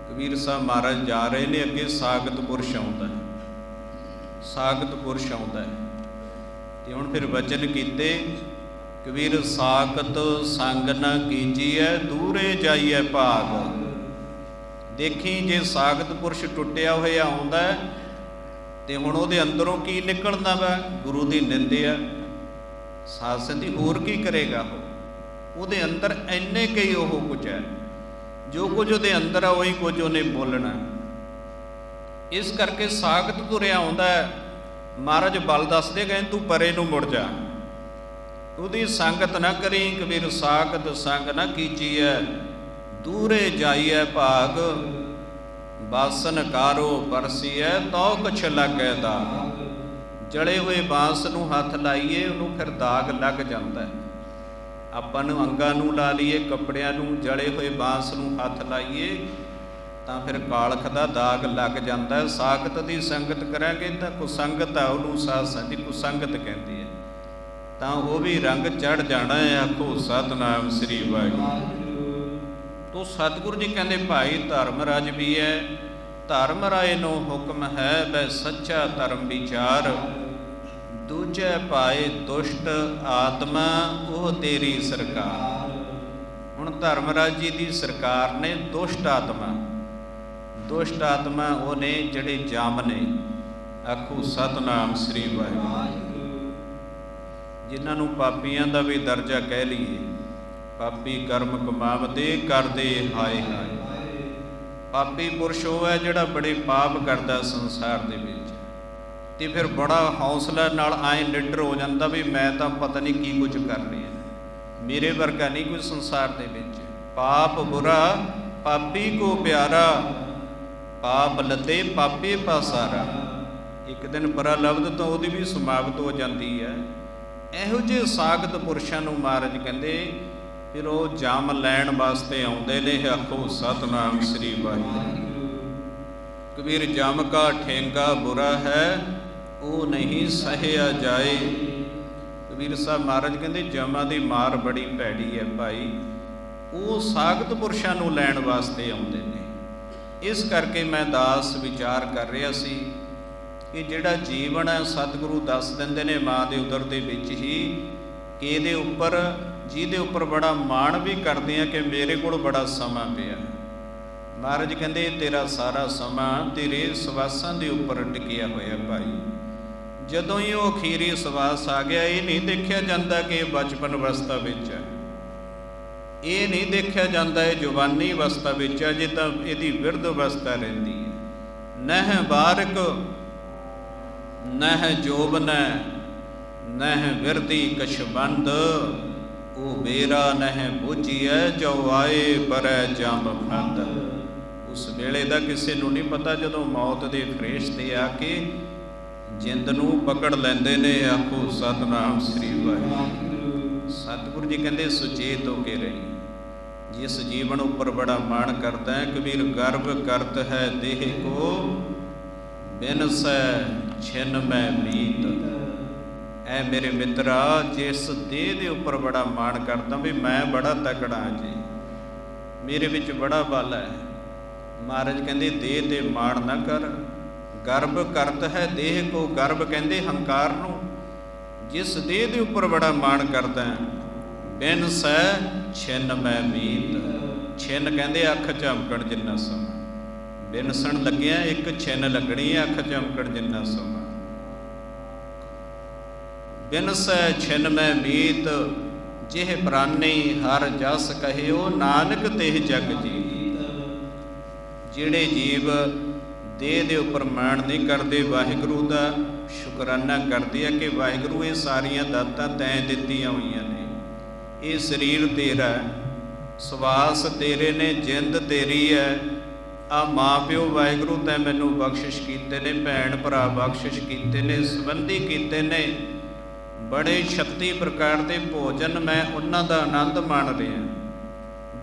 कबीर साहब महाराज जा रहे ने, अगे साखत पुरुष आउंदा है, साखत पुरुष आउंदा है। ते हुण फिर वचन कीते, कबीर साखत संग न कीजिए, दूरे जाइए भाग। देखी जे साखत पुरुष टुटिया होया आउंदा है ते हुण उहदे अंदरों की निकलदा वा, गुरु दी निंदिया शासन दी। होर की करेगा उहदे अंदर इन्ने कई ओह कुछ है, जो कुछ उहदे अंदर है वही कुछ उन्हें बोलना। इस करके साखत तुरिया आउंदा है। महाराज बल दसदे गए, तू परे नूं मुड़ जा, उहदी संगत न करी। कबीर साखत संग न कीजिए, दूरे जाइए भाग। बासन कारो परसीए, तो कुछ लगे दाग। जले हुए बांस नूं हथ लाइए, उन्होंने फिर दाग लग जाता है। आपां नूं अंगां नूं ला लीए, कपड़ियां नूं, जले हुए बांस नूं हथ लाइए तां फिर कालख दा दाग लग जाता है। साखत दी संगत करांगे तां कुसंगत आ, उहनूं साधसां दी कुसंगत कहंदी है, तां वो भी रंग चढ़ जाना है। आखो सतनाम श्री वाहिगुरू। तो सतगुरु जी कहते भाई धर्मराज भी है, धर्म राय नो हुक्म है, वह सच्चा धर्म विचार। दूजे पाए दुष्ट आत्मा, वो तेरी सरकार। हुण धर्मराज जी की सरकार ने दुष्ट आत्मा, दुष्ट आत्मा वो ने जिहड़े जाम ने। आखो सतनाम श्री वाहिगुरू। जिन्हां नूं पापियां दा भी दर्जा कह लीए। पापी कर्म कमावते करदे हाय हाय। पापी पुरुष वो है जिहड़ा बड़े पाप करदा संसार दे विच, ते फिर बड़ा हौसला नाल आए निडर हो जाता भी मैं तो पता नहीं की कुछ कर रहा, मेरे वर्गा नहीं कोई संसार दे विच। पाप बुरा पापी को प्यारा, पाप लदे पापी पासारा। एक दिन परालब्ध तो वो भी समाप्त हो जाती है। ਇਹੋ ਜਿਹੇ ਸਾਖਤ ਪੁਰਸ਼ਾਂ ਨੂੰ ਮਹਾਰਾਜ ਕਹਿੰਦੇ ਫਿਰ ਉਹ ਜੰਮ ਲੈਣ ਵਾਸਤੇ ਆਉਂਦੇ ਨੇ। ਆਖੋ ਸਤਨਾਮ ਸ੍ਰੀ ਵਾਹਿਗੁਰੂ। ਕਬੀਰ ਜਮ ਕਾ ਠੇਂਗਾ ਬੁਰਾ ਹੈ ਉਹ ਨਹੀਂ ਸਹਿਆ ਜਾਏ। ਕਬੀਰ ਸਾਹਿਬ ਮਹਾਰਾਜ ਕਹਿੰਦੇ ਜਮਾਂ ਦੀ ਮਾਰ ਬੜੀ ਭੈੜੀ ਹੈ ਭਾਈ, ਉਹ ਸਾਖਤ ਪੁਰਸ਼ਾਂ ਨੂੰ ਲੈਣ ਵਾਸਤੇ ਆਉਂਦੇ ਨੇ। ਇਸ ਕਰਕੇ ਮੈਂ ਦਾਸ ਵਿਚਾਰ ਕਰ ਰਿਹਾ ਸੀ ਕਿ ਜਿਹੜਾ ਜੀਵਨ ਹੈ ਸਤਿਗੁਰੂ ਦੱਸ ਦਿੰਦੇ ਨੇ ਮਾਂ ਦੇ ਉਦਰ ਦੇ ਵਿੱਚ ਹੀ ਕਿ ਇਹਦੇ ਉੱਪਰ ਜਿਹਦੇ ਉੱਪਰ ਬੜਾ ਮਾਣ ਵੀ ਕਰਦੇ ਆ ਕਿ ਮੇਰੇ ਕੋਲ ਬੜਾ ਸਮਾਂ ਪਿਆ। ਮਹਾਰਾਜ ਕਹਿੰਦੇ ਤੇਰਾ ਸਾਰਾ ਸਮਾਂ ਤੇਰੇ ਸਵਾਸਾਂ ਦੇ ਉੱਪਰ ਟਿਕਿਆ ਹੋਇਆ ਭਾਈ। ਜਦੋਂ ਹੀ ਉਹ ਅਖੀਰੀ ਸਵਾਸ ਆ ਗਿਆ, ਇਹ ਨਹੀਂ ਦੇਖਿਆ ਜਾਂਦਾ ਕਿ ਇਹ ਬਚਪਨ ਅਵਸਥਾ ਵਿੱਚ ਹੈ, ਇਹ ਨਹੀਂ ਦੇਖਿਆ ਜਾਂਦਾ ਇਹ ਜਵਾਨੀ ਅਵਸਥਾ ਵਿੱਚ ਹੈ, ਜੇ ਤਾਂ ਇਹਦੀ ਬਿਰਧ ਅਵਸਥਾ ਰਹਿੰਦੀ ਹੈ। ਨਹਿ ਬਾਰਕ ਨਹਿ ਜੋਬਨ ਨਹਿ ਬਿਰਧੀ ਕਛਬੰਦ, ਉਹ ਬੇਰਾ ਨਹਿ ਬੁਝੀਐ ਜੋ ਆਏ ਬਰੈ ਜੰਮ ਫੰਦ। ਉਸ ਵੇਲੇ ਦਾ ਕਿਸੇ ਨੂੰ ਨਹੀਂ ਪਤਾ ਜਦੋਂ ਮੌਤ ਦੇ ਫਰਿਸ਼ਤੇ ਆ ਕੇ ਜਿੰਦ ਨੂੰ ਪਕੜ ਲੈਂਦੇ ਨੇ। ਆਖੋ ਸਤਨਾਮ ਸ੍ਰੀ ਵਾਹਿਗੁਰੂ। ਸਤਿਗੁਰੂ ਜੀ ਕਹਿੰਦੇ ਸੁਚੇਤ ਹੋ ਕੇ ਰਹੀ, ਜਿਸ ਜੀਵਨ ਉੱਪਰ ਬੜਾ ਮਾਣ ਕਰਦਾ ਹੈ। ਕਬੀਰ ਗਰਭ ਕਰਤ ਹੈ ਦੇਹ ਕੋ ਬਿਨਸੈ ਛਿਨ ਮੈਂ ਮੀਤ। ਐ ਮੇਰੇ ਮਿੱਤਰਾ, ਜਿਸ ਦੇਹ ਦੇ ਉੱਪਰ ਬੜਾ ਮਾਣ ਕਰਦਾ ਵੀ ਮੈਂ ਬੜਾ ਤਕੜਾ ਜੀ, ਮੇਰੇ ਵਿੱਚ ਬੜਾ ਬਲ ਹੈ। ਮਹਾਰਾਜ ਕਹਿੰਦੇ ਦੇਹ ਤੇ ਮਾਣ ਨਾ ਕਰ। ਗਰਭ ਕਰਤ ਹੈ ਦੇਹ ਕੋ, ਗਰਭ ਕਹਿੰਦੇ ਹੰਕਾਰ ਨੂੰ। ਜਿਸ ਦੇਹ ਦੇ ਉੱਪਰ ਬੜਾ ਮਾਣ ਕਰਦਾ ਬਿਨ ਸੈ ਛਿਨ ਮੈਂ ਮੀਤ। ਛਿਨ ਕਹਿੰਦੇ ਅੱਖ ਝਮਕਣ ਜਿੰਨਾ ਸਮਾਂ, ਬਿਨਸਣ ਲੱਗਿਆ ਇੱਕ ਛਿਨ ਲੱਗਣੀ ਹੈ, ਅੱਖ ਝਮਕਣ ਜਿੰਨਾ ਸਮਾਂ। ਬਿਨ ਸੈ ਛਿਨ ਮੈਂ ਮੀਤ, ਜਿਹ ਪ੍ਰਾਨੀ ਹਰ ਜਸ ਕਹਿਓ ਨਾਨਕ ਤਿਹ ਜਗ ਜੀਤ। ਜਿਹੜੇ ਜੀਵ ਦੇਹ ਦੇ ਉੱਪਰ ਮਾਣ ਨਹੀਂ ਕਰਦੇ, ਵਾਹਿਗੁਰੂ ਦਾ ਸ਼ੁਕਰਾਨਾ ਕਰਦੇ ਆ ਕਿ ਵਾਹਿਗੁਰੂ ਇਹ ਸਾਰੀਆਂ ਦਾਤਾਂ ਤੈਂ ਦਿੱਤੀਆਂ ਹੋਈਆਂ ਨੇ। ਇਹ ਸਰੀਰ ਤੇਰਾ, ਸਵਾਸ ਤੇਰੇ ਨੇ, ਜਿੰਦ ਤੇਰੀ ਹੈ। ਆ ਮਾਂ ਪਿਓ ਵਾਹਿਗੁਰੂ ਤੈਂ ਮੈਨੂੰ ਬਖਸ਼ਿਸ਼ ਕੀਤੇ ਨੇ, ਭੈਣ ਭਰਾ ਬਖਸ਼ਿਸ਼ ਕੀਤੇ ਨੇ, ਸੰਬੰਧੀ ਕੀਤੇ ਨੇ। ਬੜੇ 36 ਪ੍ਰਕਾਰ ਦੇ ਭੋਜਨ ਮੈਂ ਉਹਨਾਂ ਦਾ ਆਨੰਦ ਮਾਣ ਰਿਹਾ,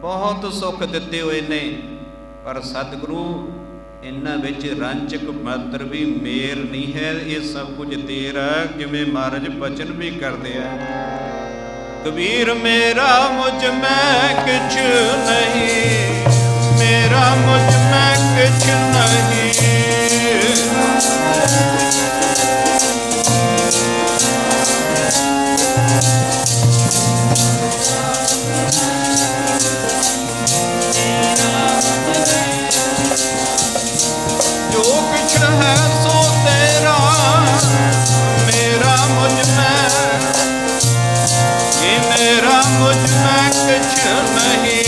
ਬਹੁਤ ਸੁੱਖ ਦਿੱਤੇ ਹੋਏ ਨੇ। ਪਰ ਸਤਿਗੁਰੂ ਇਹਨਾਂ ਵਿੱਚ ਰੰਚਕ ਮਾਤਰ ਵੀ ਮੇਰ ਨਹੀਂ ਹੈ, ਇਹ ਸਭ ਕੁਝ ਤੇਰਾ। ਜਿਵੇਂ ਮਹਾਰਾਜ ਬਚਨ ਵੀ ਕਰਦੇ ਆ, ਕਬੀਰ ਮੇਰਾ ਮੁਝ ਮੈਂ ਕਿਛ ਨਹੀਂ, ਮੇਰਾ ਮੁਝ ਮੈਂ ਕਿਛ ਨਹੀਂ। ਜੋ ਕੁਛ ਹੈ ਸੋ ਤੇਰਾ, ਮੇਰਾ ਮੁਝ ਮੈਂ, ਇਹ ਮੇਰਾ ਮੁਝ ਮੈਂ ਕੁਛ ਨਹੀਂ।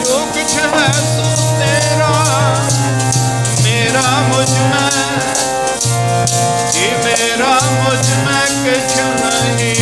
ਜੋ ਕੁਛ ਹੈ ਸੋ ਤੇਰਾ, ਮੇਰਾ ਮੁਝ ਮੈਂ, ਇਹ ਮੇਰਾ ਮੁਝ ਮੈਂ ਕੁਛ ਨਹੀਂ।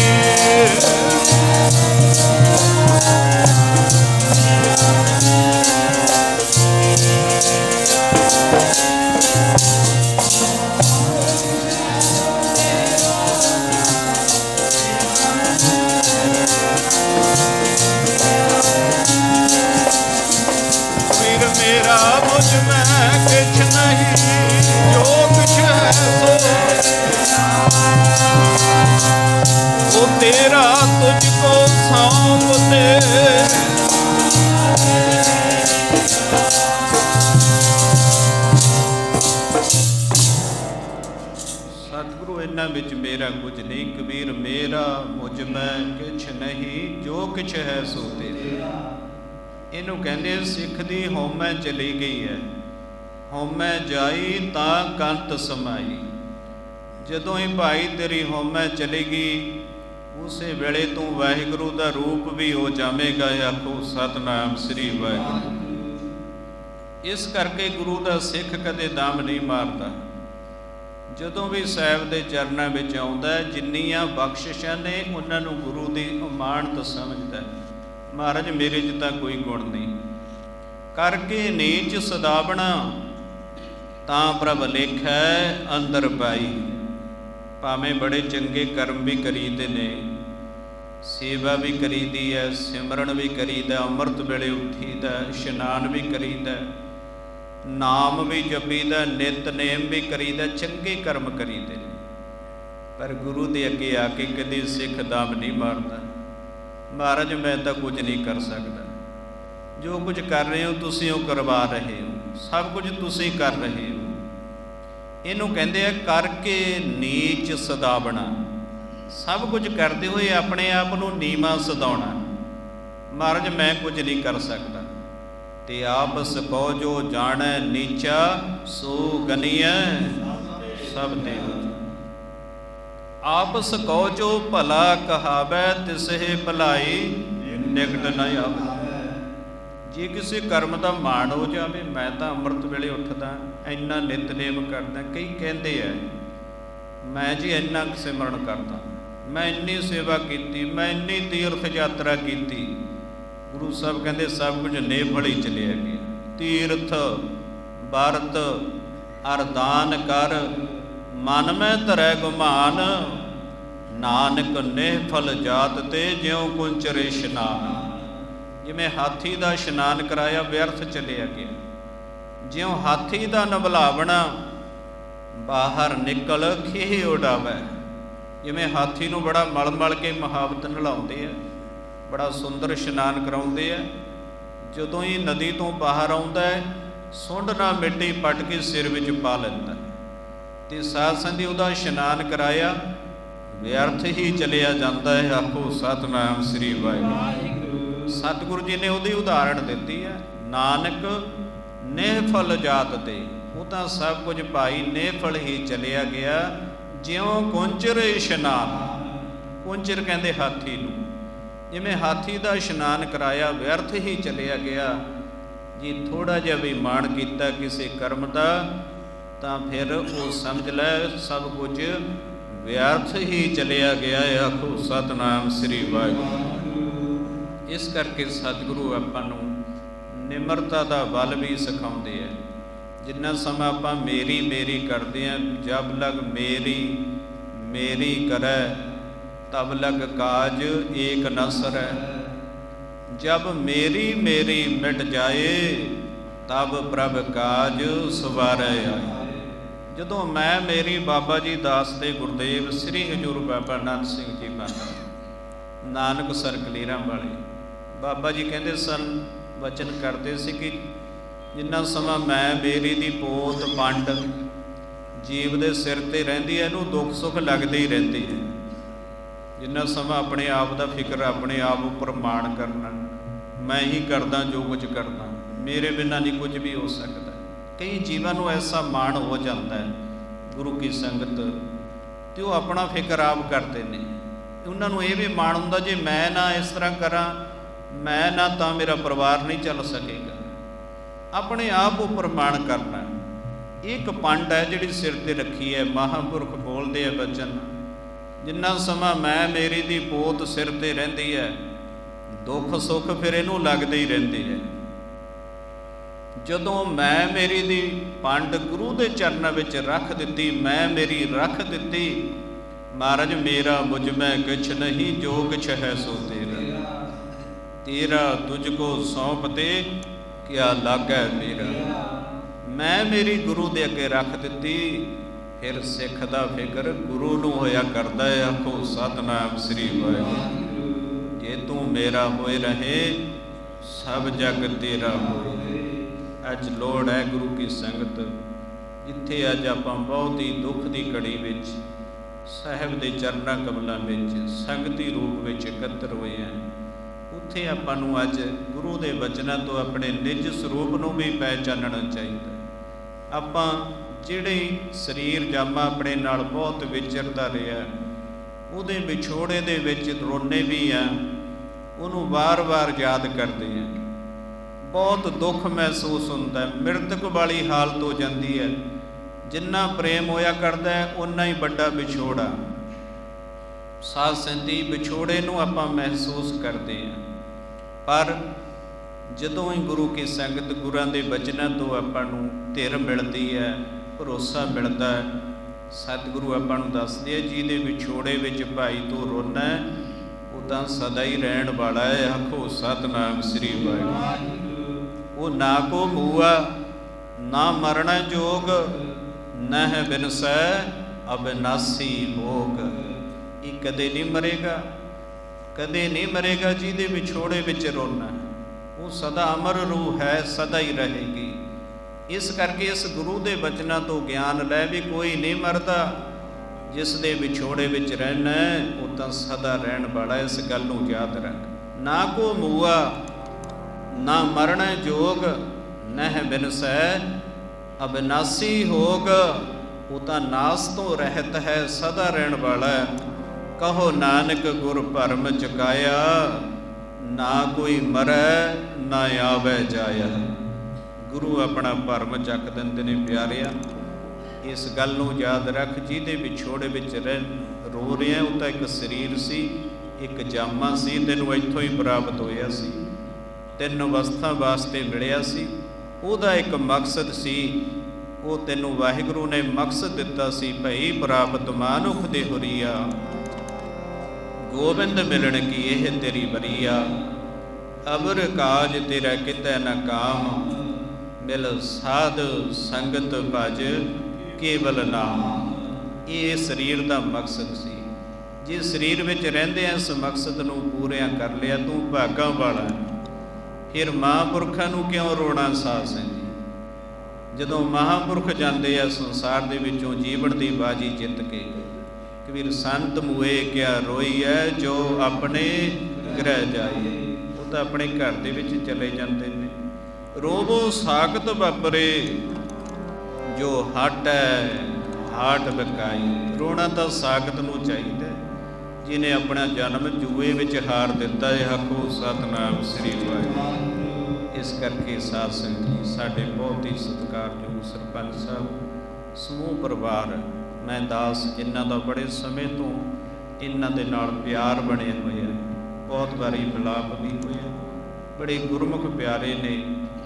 ਮੇਰਾ ਮੁਝ ਮੈਂ ਕੁਛ ਨਹੀਂ, ਜੋ ਕੁਛ ਹੈ ਸੋ विच मेरा कुछ नहीं। कबीर मेरा मुझ में किछ नहीं, जो किछ है सो तेरा। इनू कहंदे सिख दी हौमै चली गई है, हौमै जाई तां कंत समाई। जदों ही भाई तेरी हौमै चलेगी उसे वेले तू वाहिगुरू दा रूप भी हो जावेगा। आखो सतनाम श्री वाहिगुरू। इस करके गुरु दा सिख कदे दम नहीं मारदा। जदों भी साहिब दे चरनां विच आउंदा है, जिन्नियां बख्शिशां ने उन्हां नूं गुरु दी अमानत समझदा है। महाराज मेरे च तां कोई गुण नहीं, करके नीच सदावना तां प्रभ लेखै अंदर पाई। भावें बड़े चंगे कर्म भी करीदे ने, सेवा भी करीदी है, सिमरन भी करीदा, अमृत वेले उठीदा, इशनान भी करीदा, नाम भी जपीदा, नितनेम भी करीदा, चंगे कर्म करीदे, पर गुरु के अगे आके कभी सिख दम नहीं मारता। महाराज मैं तो कुछ नहीं कर सकता, जो कुछ कर रहे हो तुसीं वो करवा रहे हो, सब कुछ तुसीं कर रहे हो। इनू कहते हैं करके नीच सदावना, सब कुछ करते हुए अपने आप को नीवा सदाउणा। महाराज मैं कुछ नहीं कर सकता। ते आपस को जो जाने नीचा सो गनिय सब देव। आपस को जो भला कहावै तिसहे भलाई निकट न आवे। जे किसी कर्म का माण हो जाए, मैं तो अमृत वेले उठदा, इन्ना नितनेम करदा, कई कहते हैं मैं जी इन्ना सिमरन करदा, मैं इन्नी सेवा की, मैं इन्नी तीर्थ यात्रा की। गुरु साहब कहते सब कुछ नेफल ही चलिया गया। तीर्थ बरत अरदान कर मन में धरै गुमान, नानक नेफल जात ते ज्यों कुंचर इशनान। जिमें हाथी का इशनान कराया व्यर्थ चलिया गया, ज्यों हाथी का नवलावना बाहर निकल खीही उड़ावै। जिमें हाथी नूं बड़ा मल मल के महावत नलाउंदे है, बड़ा सुंदर इशनान कराउंदे है। जदों ही नदी तो बाहर आउंदा है, सुंड नाल मिट्टी पट के सिर विच पा लैंदा है, ते साध संगत उहदा इशनान कराया व्यर्थ ही चलिया जाता है। आखो सतनाम श्री वाहिगुरू। सतगुरु जी ने उहदी उदाहरण दित्ती है, नानक नेफल जात ते, वो तां सब कुछ भाई नेफल ही चलिया गया, ज्यों कुंचर इशनान। कुंचर कहंदे हाथी नूं, जिमें हाथी का इशनान कराया व्यर्थ ही चलिया गया। जी थोड़ा जिहा भी माण किया किसी कर्म का, तो फिर वो समझ लै सब कुछ व्यर्थ ही चलिया गया। आखो सतनाम श्री वाहिगुरू। इस करके सतगुरु आपां नूं निमरता का बल भी सिखाउंदे है। जिन्ना समा आपां मेरी मेरी करते हैं, जब लग मेरी मेरी करै तब लग काज एक न सरै। जब मेरी मेरी मिट जाए तब प्रभ काज सवारै आए। जदों मैं मेरी बाबा जी दास दे गुरदेव श्री हजूर बाबा नानक सिंह जी बन नानक सर कलीरां वाले बाबा जी कहते सन, वचन करते सी कि जिन्ना समा मैं मेरी दी पोत पंड जीव दे सिर ते रहिंदी है, इहनूं दुख सुख लगदे ही रहिंदे है। जिन्ना समा अपने आप का फिक्र, अपने आप उपर माण करना, मैं ही करदा जो कुछ करदा, मेरे बिना नहीं कुछ भी हो सकता। कई जीवां नूं ऐसा माण हो जाता है गुरु की संगत, तो वो अपना फिक्र आप करते हैं। उन्हां नूं ये भी माण हुंदा जे मैं ना इस तरह करा, मैं ना तो मेरा परिवार नहीं चल सकेगा। अपने आप उपर माण करना एक पंड है जिहड़ी सिर ते रखी है। महापुरख बोलते हैं बचन, जिन्ना समा मैं मेरी दी पोत सिर ते रहिंदी है, दुख सुख फिर इनू लगदे ही रहिंदे है। जदों मैं मेरी दी पंड गुरु दे चरणों विच रख दित्ती, मैं मेरी रख दित्ती, महाराज मेरा मुझ में किछ नहीं, जो किछ है सो तेरा। तेरा तुझको सौंपते क्या लागै मेरा। मैं मेरी गुरु दे अगे रख दित्ती, फिर सिख का फिक्र गुरु नूं होया करदा है। आखो सतनाम श्री वाहिगुरू। जे तू मेरा होए रहे सब जग तेरा होए। अज लोड़ है गुरु की संगत, जिथे अज आपां बहुत ही दुख की घड़ी विच ਸਾਹਿਬ ਦੇ ਚਰਨਾਂ ਕਮਲਾਂ ਵਿੱਚ ਸੰਗਤੀ ਰੂਪ ਵਿੱਚ ਇਕੱਤਰ ਹੋਏ ਹਾਂ। ਉੱਥੇ ਆਪਾਂ ਨੂੰ ਅੱਜ ਗੁਰੂ ਦੇ ਬਚਨਾਂ ਤੋਂ ਆਪਣੇ ਨਿੱਜ ਸਰੂਪ ਨੂੰ ਵੀ ਪਹਿਚਾਨਣਾ ਚਾਹੀਦਾ। ਆਪਾਂ ਜਿਹੜੇ ਸਰੀਰ ਜਾਮਾ ਆਪਣੇ ਨਾਲ ਬਹੁਤ ਵਿਚਰਦਾ ਰਿਹਾ, ਉਹਦੇ ਵਿਛੋੜੇ ਦੇ ਵਿੱਚ ਰੋਨੇ ਵੀ ਆ, ਉਹਨੂੰ ਵਾਰ-ਵਾਰ ਯਾਦ ਕਰਦੇ ਆ, ਬਹੁਤ ਦੁੱਖ ਮਹਿਸੂਸ ਹੁੰਦਾ, ਮ੍ਰਿਤਕ ਵਾਲੀ ਹਾਲਤ ਹੋ ਜਾਂਦੀ ਹੈ। ਜਿੰਨਾ ਪ੍ਰੇਮ ਹੋਇਆ ਕਰਦਾ ਓਨਾ ਹੀ ਵੱਡਾ ਵਿਛੋੜਾ। ਸਾਧ ਸੰਗਤੀ ਵਿਛੋੜੇ ਨੂੰ ਆਪਾਂ ਮਹਿਸੂਸ ਕਰਦੇ ਹਾਂ, ਪਰ ਜਦੋਂ ਹੀ ਗੁਰੂ ਕੀ ਸੰਗਤ, ਗੁਰਾਂ ਦੇ ਬਚਨਾਂ ਤੋਂ ਆਪਾਂ ਨੂੰ ਧਿਰ ਮਿਲਦੀ ਹੈ, ਭਰੋਸਾ ਮਿਲਦਾ ਹੈ। ਸਤਿਗੁਰੂ ਆਪਾਂ ਨੂੰ ਦੱਸਦੇ ਆ, ਜਿਹਦੇ ਵਿਛੋੜੇ ਵਿੱਚ ਭਾਈ ਤੂੰ ਰੋਣਾ ਉਹ ਤਾਂ ਸਦਾ ਹੀ ਰਹਿਣ ਵਾਲਾ ਹੈ। ਆਖੋ ਸਤਿਨਾਮ ਸ੍ਰੀ ਵਾਹਿਗੁਰੂ। ਉਹ ਨਾ ਕੋ ਮੂਆ ਨਾ ਮਰਣਾ ਜੋਗ, ਨਹਿ ਬਿਨਸੈ ਅਬਿਨਾਸੀ ਭੋਗ। ਇਹ ਕਦੇ ਨਹੀਂ ਮਰੇਗਾ, ਕਦੇ ਨਹੀਂ ਮਰੇਗਾ। ਜਿਹਦੇ ਵਿਛੋੜੇ ਵਿੱਚ ਰੋਣਾ ਉਹ ਸਦਾ ਅਮਰ ਰੂਹ ਹੈ, ਸਦਾ ਹੀ ਰਹੇਗੀ। ਇਸ ਕਰਕੇ ਇਸ ਗੁਰੂ ਦੇ ਬਚਨਾਂ ਤੋਂ ਗਿਆਨ ਲੈ ਵੀ ਕੋਈ ਨਹੀਂ ਮਰਦਾ। ਜਿਸ ਦੇ ਵਿਛੋੜੇ ਵਿੱਚ ਰਹਿਣਾ ਉਹ ਤਾਂ ਸਦਾ ਰਹਿਣ ਵਾਲਾ। ਇਸ ਗੱਲ ਨੂੰ ਯਾਦ ਰੱਖ। ਨਾ ਕੋ ਮੂਆ ਨਾ ਮਰਣਾ ਜੋਗ, ਨਹਿ ਬਿਨਸੈ ਅਬਿਨਾਸੀ ਹੋਗ। ਉਹ ਤਾਂ ਨਾਸ ਤੋਂ ਰਹਿਤ ਹੈ, ਸਦਾ ਰਹਿਣ ਵਾਲਾ। ਕਹੋ ਨਾਨਕ ਗੁਰ ਭਰਮ ਚੁਕਾਇਆ, ਨਾ ਕੋਈ ਮਰੈ ਨਾ ਆਵੈ ਜਾਇਆ। ਗੁਰੂ ਆਪਣਾ ਭਰਮ ਚੱਕ ਦਿੰਦੇ ਨੇ ਪਿਆਰਿਆ। ਇਸ ਗੱਲ ਨੂੰ ਯਾਦ ਰੱਖ, ਜਿਹਦੇ ਵਿਛੋੜੇ ਵਿੱਚ ਰੋ ਰਿਹਾ ਉਹ ਤਾਂ ਇੱਕ ਸਰੀਰ ਸੀ, ਇੱਕ ਜਾਮਾ ਸੀ, ਤੈਨੂੰ ਇੱਥੋਂ ਹੀ ਪ੍ਰਾਪਤ ਹੋਇਆ ਸੀ, ਤਿੰਨ ਅਵਸਥਾ ਵਾਸਤੇ ਮਿਲਿਆ ਸੀ। ਉਹਦਾ ਇੱਕ ਮਕਸਦ ਸੀ, ਉਹ ਤੈਨੂੰ ਵਾਹਿਗੁਰੂ ਨੇ ਮਕਸਦ ਦਿੱਤਾ ਸੀ, ਭਈ ਪ੍ਰਾਪਤ ਮਾਨੁਖ ਦੇ ਹੁਰੀਆ, ਗੋਬਿੰਦ ਮਿਲਣ ਕੀ ਇਹ ਤੇਰੀ ਬਰੀਆ। ਅਬਰ ਕਾਜ ਤੇਰਾ ਕਿਤੈ ਨ ਕਾਮ, ਮਿਲ ਸਾਧ ਸੰਗਤ ਭਜ ਕੇਵਲ ਨਾਮ। ਇਹ ਸਰੀਰ ਦਾ ਮਕਸਦ ਸੀ। ਜੇ ਸਰੀਰ ਵਿੱਚ ਰਹਿੰਦੇ ਇਸ ਮਕਸਦ ਨੂੰ ਪੂਰਿਆਂ ਕਰ ਲਿਆ, ਤੂੰ ਭਾਗਾਂ ਵਾਲਾ। ਫਿਰ ਮਹਾਂਪੁਰਖਾਂ ਨੂੰ ਕਿਉਂ ਰੋਣਾ ਸਾਧ ਸੰਗਤ? ਜਦੋਂ ਮਹਾਂਪੁਰਖ ਜਾਂਦੇ ਆ ਸੰਸਾਰ ਦੇ ਵਿੱਚੋਂ ਜੀਵਨ ਦੀ ਬਾਜੀ ਜਿੱਤ ਕੇ, ਕਬੀਰ ਸੰਤ ਮੂਏ ਕਿਆ ਰੋਈਐ, ਜੋ ਆਪਣੇ ਗ੍ਰਹਿ ਜਾਈਏ। ਉਹ ਤਾਂ ਆਪਣੇ ਘਰ ਦੇ ਵਿੱਚ ਚਲੇ ਜਾਂਦੇ ਨੇ। ਰੋਵੋ ਸਾਖਤ ਵਾਪਰੇ, ਜੋ ਹਟੈ ਹਾਟ ਬਕਾਈ। ਰੋਣਾ ਤਾਂ ਸਾਖਤ ਨੂੰ ਚਾਹੀਦਾ, ਜਿਹਨੇ ਆਪਣਾ ਜਨਮ ਜੂਏ ਵਿੱਚ ਹਾਰ ਦਿੱਤਾ ਹੈ। ਆਖੋ ਸਤਿਨਾਮ ਸ੍ਰੀ ਵਾਹਿਗੁਰੂ। ਇਸ ਕਰਕੇ ਸਾਧ ਸੰਗਤ ਸਾਡੇ ਬਹੁਤ ਹੀ ਸਤਿਕਾਰਯੋਗ ਸਰਪੰਚ ਸਾਹਿਬ, ਸਮੂਹ ਪਰਿਵਾਰ, ਮੈਂ ਦਾਸ, ਜਿਨ੍ਹਾਂ ਦਾ ਬੜੇ ਸਮੇਂ ਤੋਂ ਇਹਨਾਂ ਦੇ ਨਾਲ ਪਿਆਰ ਬਣਿਆ ਹੋਇਆ, ਬਹੁਤ ਵਾਰੀ ਮਿਲਾਪ ਵੀ ਹੋਇਆ, ਬੜੇ ਗੁਰਮੁਖ ਪਿਆਰੇ ਨੇ,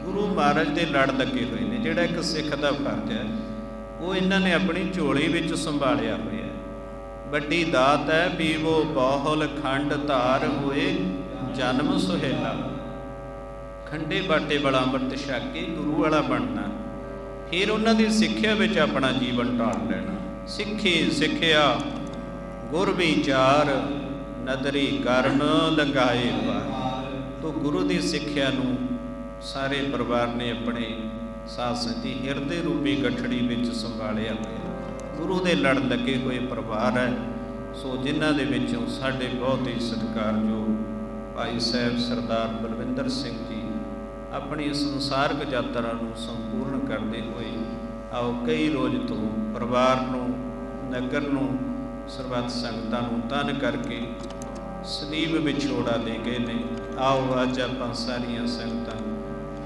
ਗੁਰੂ ਮਹਾਰਾਜ ਦੇ ਲੜ ਲੱਗੇ ਹੋਏ ਨੇ। ਜਿਹੜਾ ਇੱਕ ਸਿੱਖ ਦਾ ਫਰਜ਼ ਹੈ ਉਹ ਇਹਨਾਂ ਨੇ ਆਪਣੀ ਝੋਲੀ ਵਿੱਚ ਸੰਭਾਲਿਆ ਹੋਇਆ। ਵੱਡੀ ਦਾਤ ਹੈ, ਪੀਵੋ ਬਹੁਲ ਖੰਡ ਧਾਰ ਹੋਏ ਜਨਮ ਸੁਹੇਲਾ। ਖੰਡੇ ਬਾਟੇ ਵਾਲਾ ਅੰਮ੍ਰਿਤ ਛਕ ਕੇ ਗੁਰੂ ਵਾਲਾ ਬਣਨਾ, ਫਿਰ ਉਹਨਾਂ ਦੀ ਸਿੱਖਿਆ ਵਿੱਚ ਆਪਣਾ ਜੀਵਨ ਢਾਲ ਲੈਣਾ। ਸਿੱਖੀ ਸਿੱਖਿਆ ਗੁਰ ਵਿਚਾਰ, ਨਦਰੀ ਕਰਨ ਲੰਘਾਏ ਪਾਰ। ਤੋ ਗੁਰੂ ਦੀ ਸਿੱਖਿਆ ਨੂੰ ਸਾਰੇ ਪਰਿਵਾਰ ਨੇ ਆਪਣੇ ਸਾਧ ਸੰਗਤੀ ਹਿਰਦੇ ਰੂਪੀ ਗਠੜੀ ਵਿੱਚ ਸੰਭਾਲਿਆ ਹੋਇਆ। ਗੁਰੂ ਦੇ ਲੜ ਲੱਗੇ ਹੋਏ ਪਰਿਵਾਰ ਹੈ। ਸੋ ਜਿਨ੍ਹਾਂ ਦੇ ਵਿੱਚੋਂ ਸਾਡੇ ਬਹੁਤ ਹੀ ਸਤਿਕਾਰਯੋਗ ਭਾਈ ਸਾਹਿਬ ਸਰਦਾਰ ਬਲਵਿੰਦਰ ਸਿੰਘ ਜੀ ਆਪਣੀ ਸੰਸਾਰਕ ਯਾਤਰਾ ਨੂੰ ਸੰਪੂਰਨ ਕਰਦੇ ਹੋਏ ਆਓ ਕਈ ਰੋਜ਼ ਤੋਂ ਪਰਿਵਾਰ ਨੂੰ, ਨਗਰ ਨੂੰ, ਸਰਬੱਤ ਸੰਗਤਾਂ ਨੂੰ ਧੰਨ ਕਰਕੇ ਸਦੀਵ ਵਿਛੋੜਾ ਦੇ ਗਏ ਨੇ। ਆਓ ਅੱਜ ਆਪਾਂ ਸਾਰੀਆਂ ਸੰਗਤਾਂ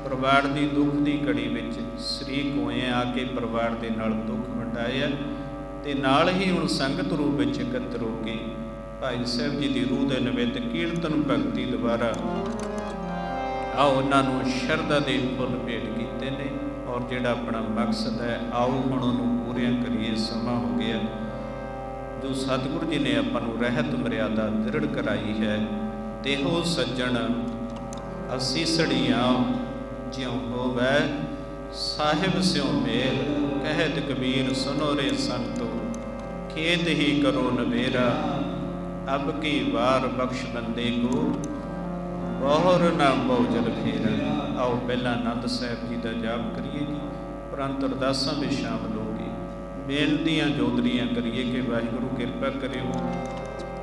ਪਰਿਵਾਰ ਦੀ ਦੁੱਖ ਦੀ ਘੜੀ ਵਿੱਚ ਸ਼ਰੀਕ ਹੋਏ ਆ ਕੇ ਪਰਿਵਾਰ ਦੇ ਨਾਲ ਦੁੱਖ ਵੰਡਾਇਆ, ਤੇ ਨਾਲ ਹੀ ਹੁਣ ਸੰਗਤ ਰੂਪ ਵਿੱਚ ਇਕੱਤਰ ਹੋ ਕੇ ਭਾਈ ਸਾਹਿਬ ਜੀ ਦੀ ਰੂਹ ਦੇ ਨਿਮਿਤ ਕੀਰਤਨ ਭਗਤੀ ਦੁਆਰਾ ਆਓ ਉਹਨਾਂ ਨੂੰ ਸ਼ਰਧਾ ਦੇ ਫੁੱਲ ਭੇਟ ਕੀਤੇ ਨੇ। ਔਰ ਜਿਹੜਾ ਆਪਣਾ ਮਕਸਦ ਹੈ ਆਓ ਹੁਣ ਉਹਨੂੰ ਪੂਰੀਆਂ ਕਰੀਏ। ਸਮਾਂ ਹੋ ਗਿਆ ਜੋ ਸਤਿਗੁਰੂ ਜੀ ਨੇ ਆਪਾਂ ਨੂੰ ਰਹਿਤ ਮਰਿਆਦਾ ਦ੍ਰਿੜ ਕਰਾਈ ਹੈ। ਦੇਹੋ ਸੱਜਣ ਅਸੀਸੜੀਆਂ, ਜਿਉ ਹੋਵੈ ਸਾਹਿਬ ਸਿਉ ਮੇਲ। ਕਹਿਤ ਕਬੀਰ ਸੁਨੋ ਰੇ ਸੰਤੋ, ਖੇਤ ਹੀ ਕਰੋ ਨਵੇਰਾ। ਅਬ ਕੀ ਵਾਰ ਬਖਸ਼ ਬੰਦੇ ਕੋ, ਬਹੁਰ ਨਾ ਬਹੁਜਲ ਫੇਰਾ। ਆਓ ਪਹਿਲਾਂ ਆਨੰਦ ਸਾਹਿਬ ਜੀ ਦਾ ਜਾਪ ਕਰੀਏ ਜੀ, ਉਪਰੰਤ ਅਰਦਾਸਾਂ ਵਿੱਚ ਸ਼ਾਮਲ ਹੋ ਕੇ ਬੇਨਤੀਆਂ ਜੋਦਰੀਆਂ ਕਰੀਏ ਕਿ ਵਾਹਿਗੁਰੂ ਕਿਰਪਾ ਕਰਿਓ,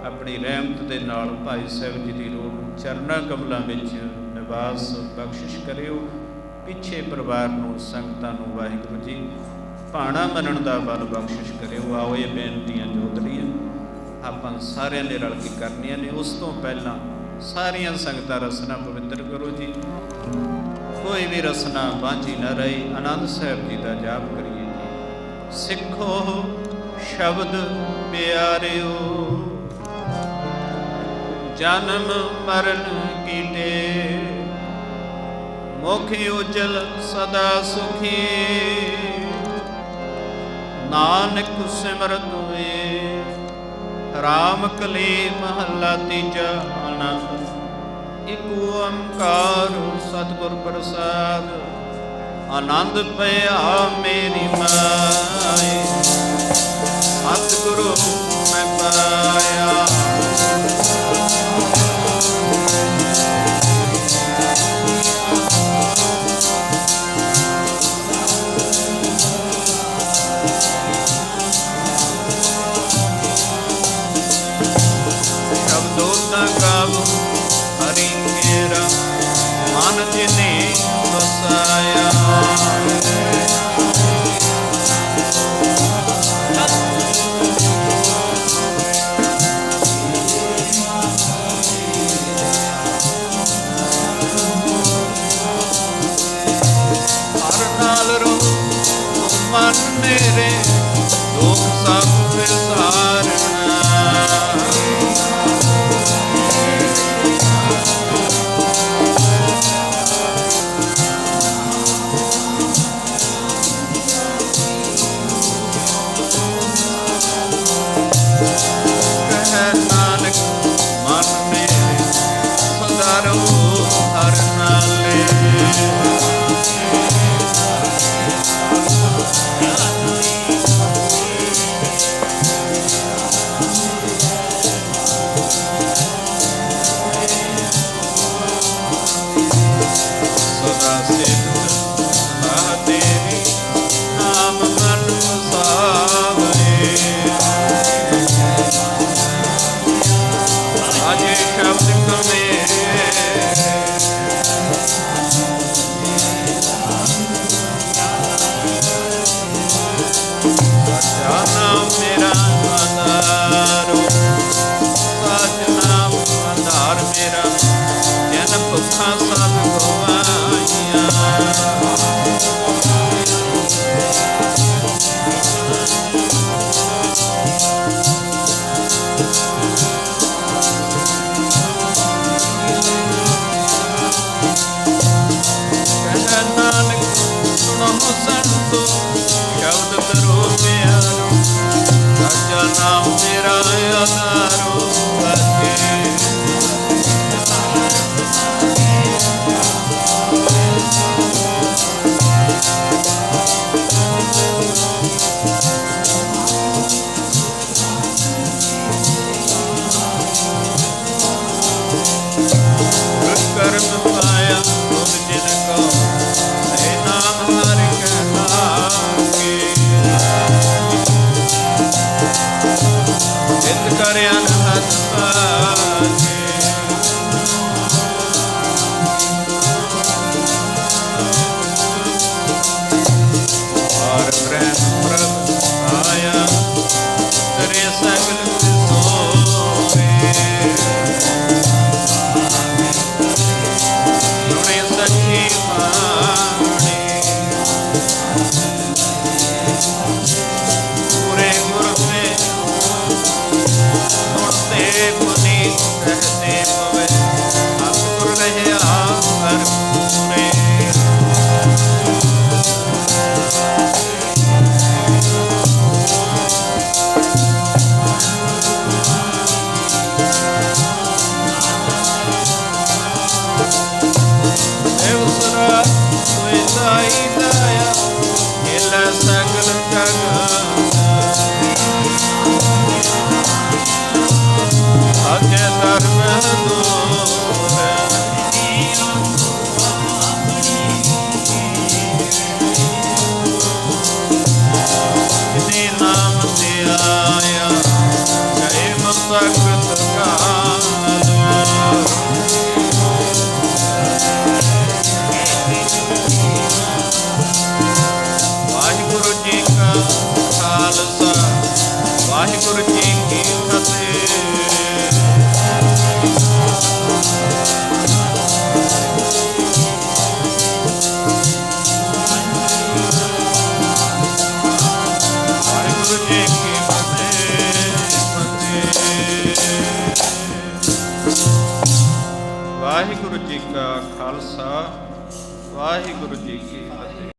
ਆਪਣੀ ਰਹਿਮਤ ਦੇ ਨਾਲ ਭਾਈ ਸਾਹਿਬ ਜੀ ਦੀ ਰੂਹ ਨੂੰ ਚਰਨਾਂ ਕਮਲਾਂ ਵਿੱਚ ਨਿਵਾਸ ਬਖਸ਼ਿਸ਼ ਕਰਿਓ। ਪਿੱਛੇ ਪਰਿਵਾਰ ਨੂੰ, ਸੰਗਤਾਂ ਨੂੰ ਵਾਹਿਗੁਰੂ ਜੀ ਭਾਣਾ ਮੰਨਣ ਦਾ ਬਲ ਬਖਸ਼ਿਸ਼ ਕਰਿਓ। ਆਓ ਇਹ ਬੇਨਤੀਆਂ ਜੋਦਰੀਆਂ ਆਪਾਂ ਸਾਰਿਆਂ ਨੇ ਰਲ ਕੇ ਕਰਨੀਆਂ ਨੇ। ਉਸ ਤੋਂ ਪਹਿਲਾਂ ਸਾਰੀਆਂ ਸੰਗਤਾਂ ਰਸਨਾ ਪਵਿੱਤਰ ਕਰੋ ਜੀ। ਕੋਈ ਵੀ ਰਸਨਾ ਵਾਂਝੀ ਨਾ ਰਹੀ। ਆਨੰਦ ਸਾਹਿਬ ਜੀ ਦਾ ਜਾਪ ਕਰੀਏ ਜੀ। ਸਿੱਖੋ ਸ਼ਬਦ ਪਿਆਰਿਓ, ਜਨਮ ਮਰਨ ਕੀਟੇ, ਮੁਖ ਉਜਲ ਸਦਾ ਸੁਖੀ, ਨਾਨਕ ਸਿਮਰਤ ਹੋਏ। ਰਾਮ ਕਲੀ ਮਹੱਲਾ ਤੀਜਾ। ਆਨੰਦ ਇਕ ਓੰਕਾਰ ਸਤਿਗੁਰ ਪ੍ਰਸਾਦ। ਆਨੰਦ ਪਿਆ ਮੇਰੀ ਮਾਏ, ਸਤਿਗੁਰੂ ਮੈਂ ਪਾਇਆ। ਗਾਵੋ ਹਰੀ ਮੇਰਾ ਮਨ ਜਿਨੇ ਵਸਾਇਆ। ਹਰ ਨਾਲ ਰਹੋ ਮਨ ਮੇਰੇ, ਦੁੱਖ ਸਭ ਵਿਸਾਰਨਾ। ਅਕਾਲ। ਵਾਹਿਗੁਰੂ ਜੀ ਕਾ ਖਾਲਸਾ, ਵਾਹਿਗੁਰੂ ਜੀ ਕੀ ਫਤਿਹ। ਵਾਹਿਗੁਰੂ ਜੀ ਕੀ ਵਾਹਿਗੁਰੂ ਜੀ ਕਾ ਖਾਲਸਾ, ਵਾਹਿਗੁਰੂ ਜੀ ਕੀ ਫਤਿਹ।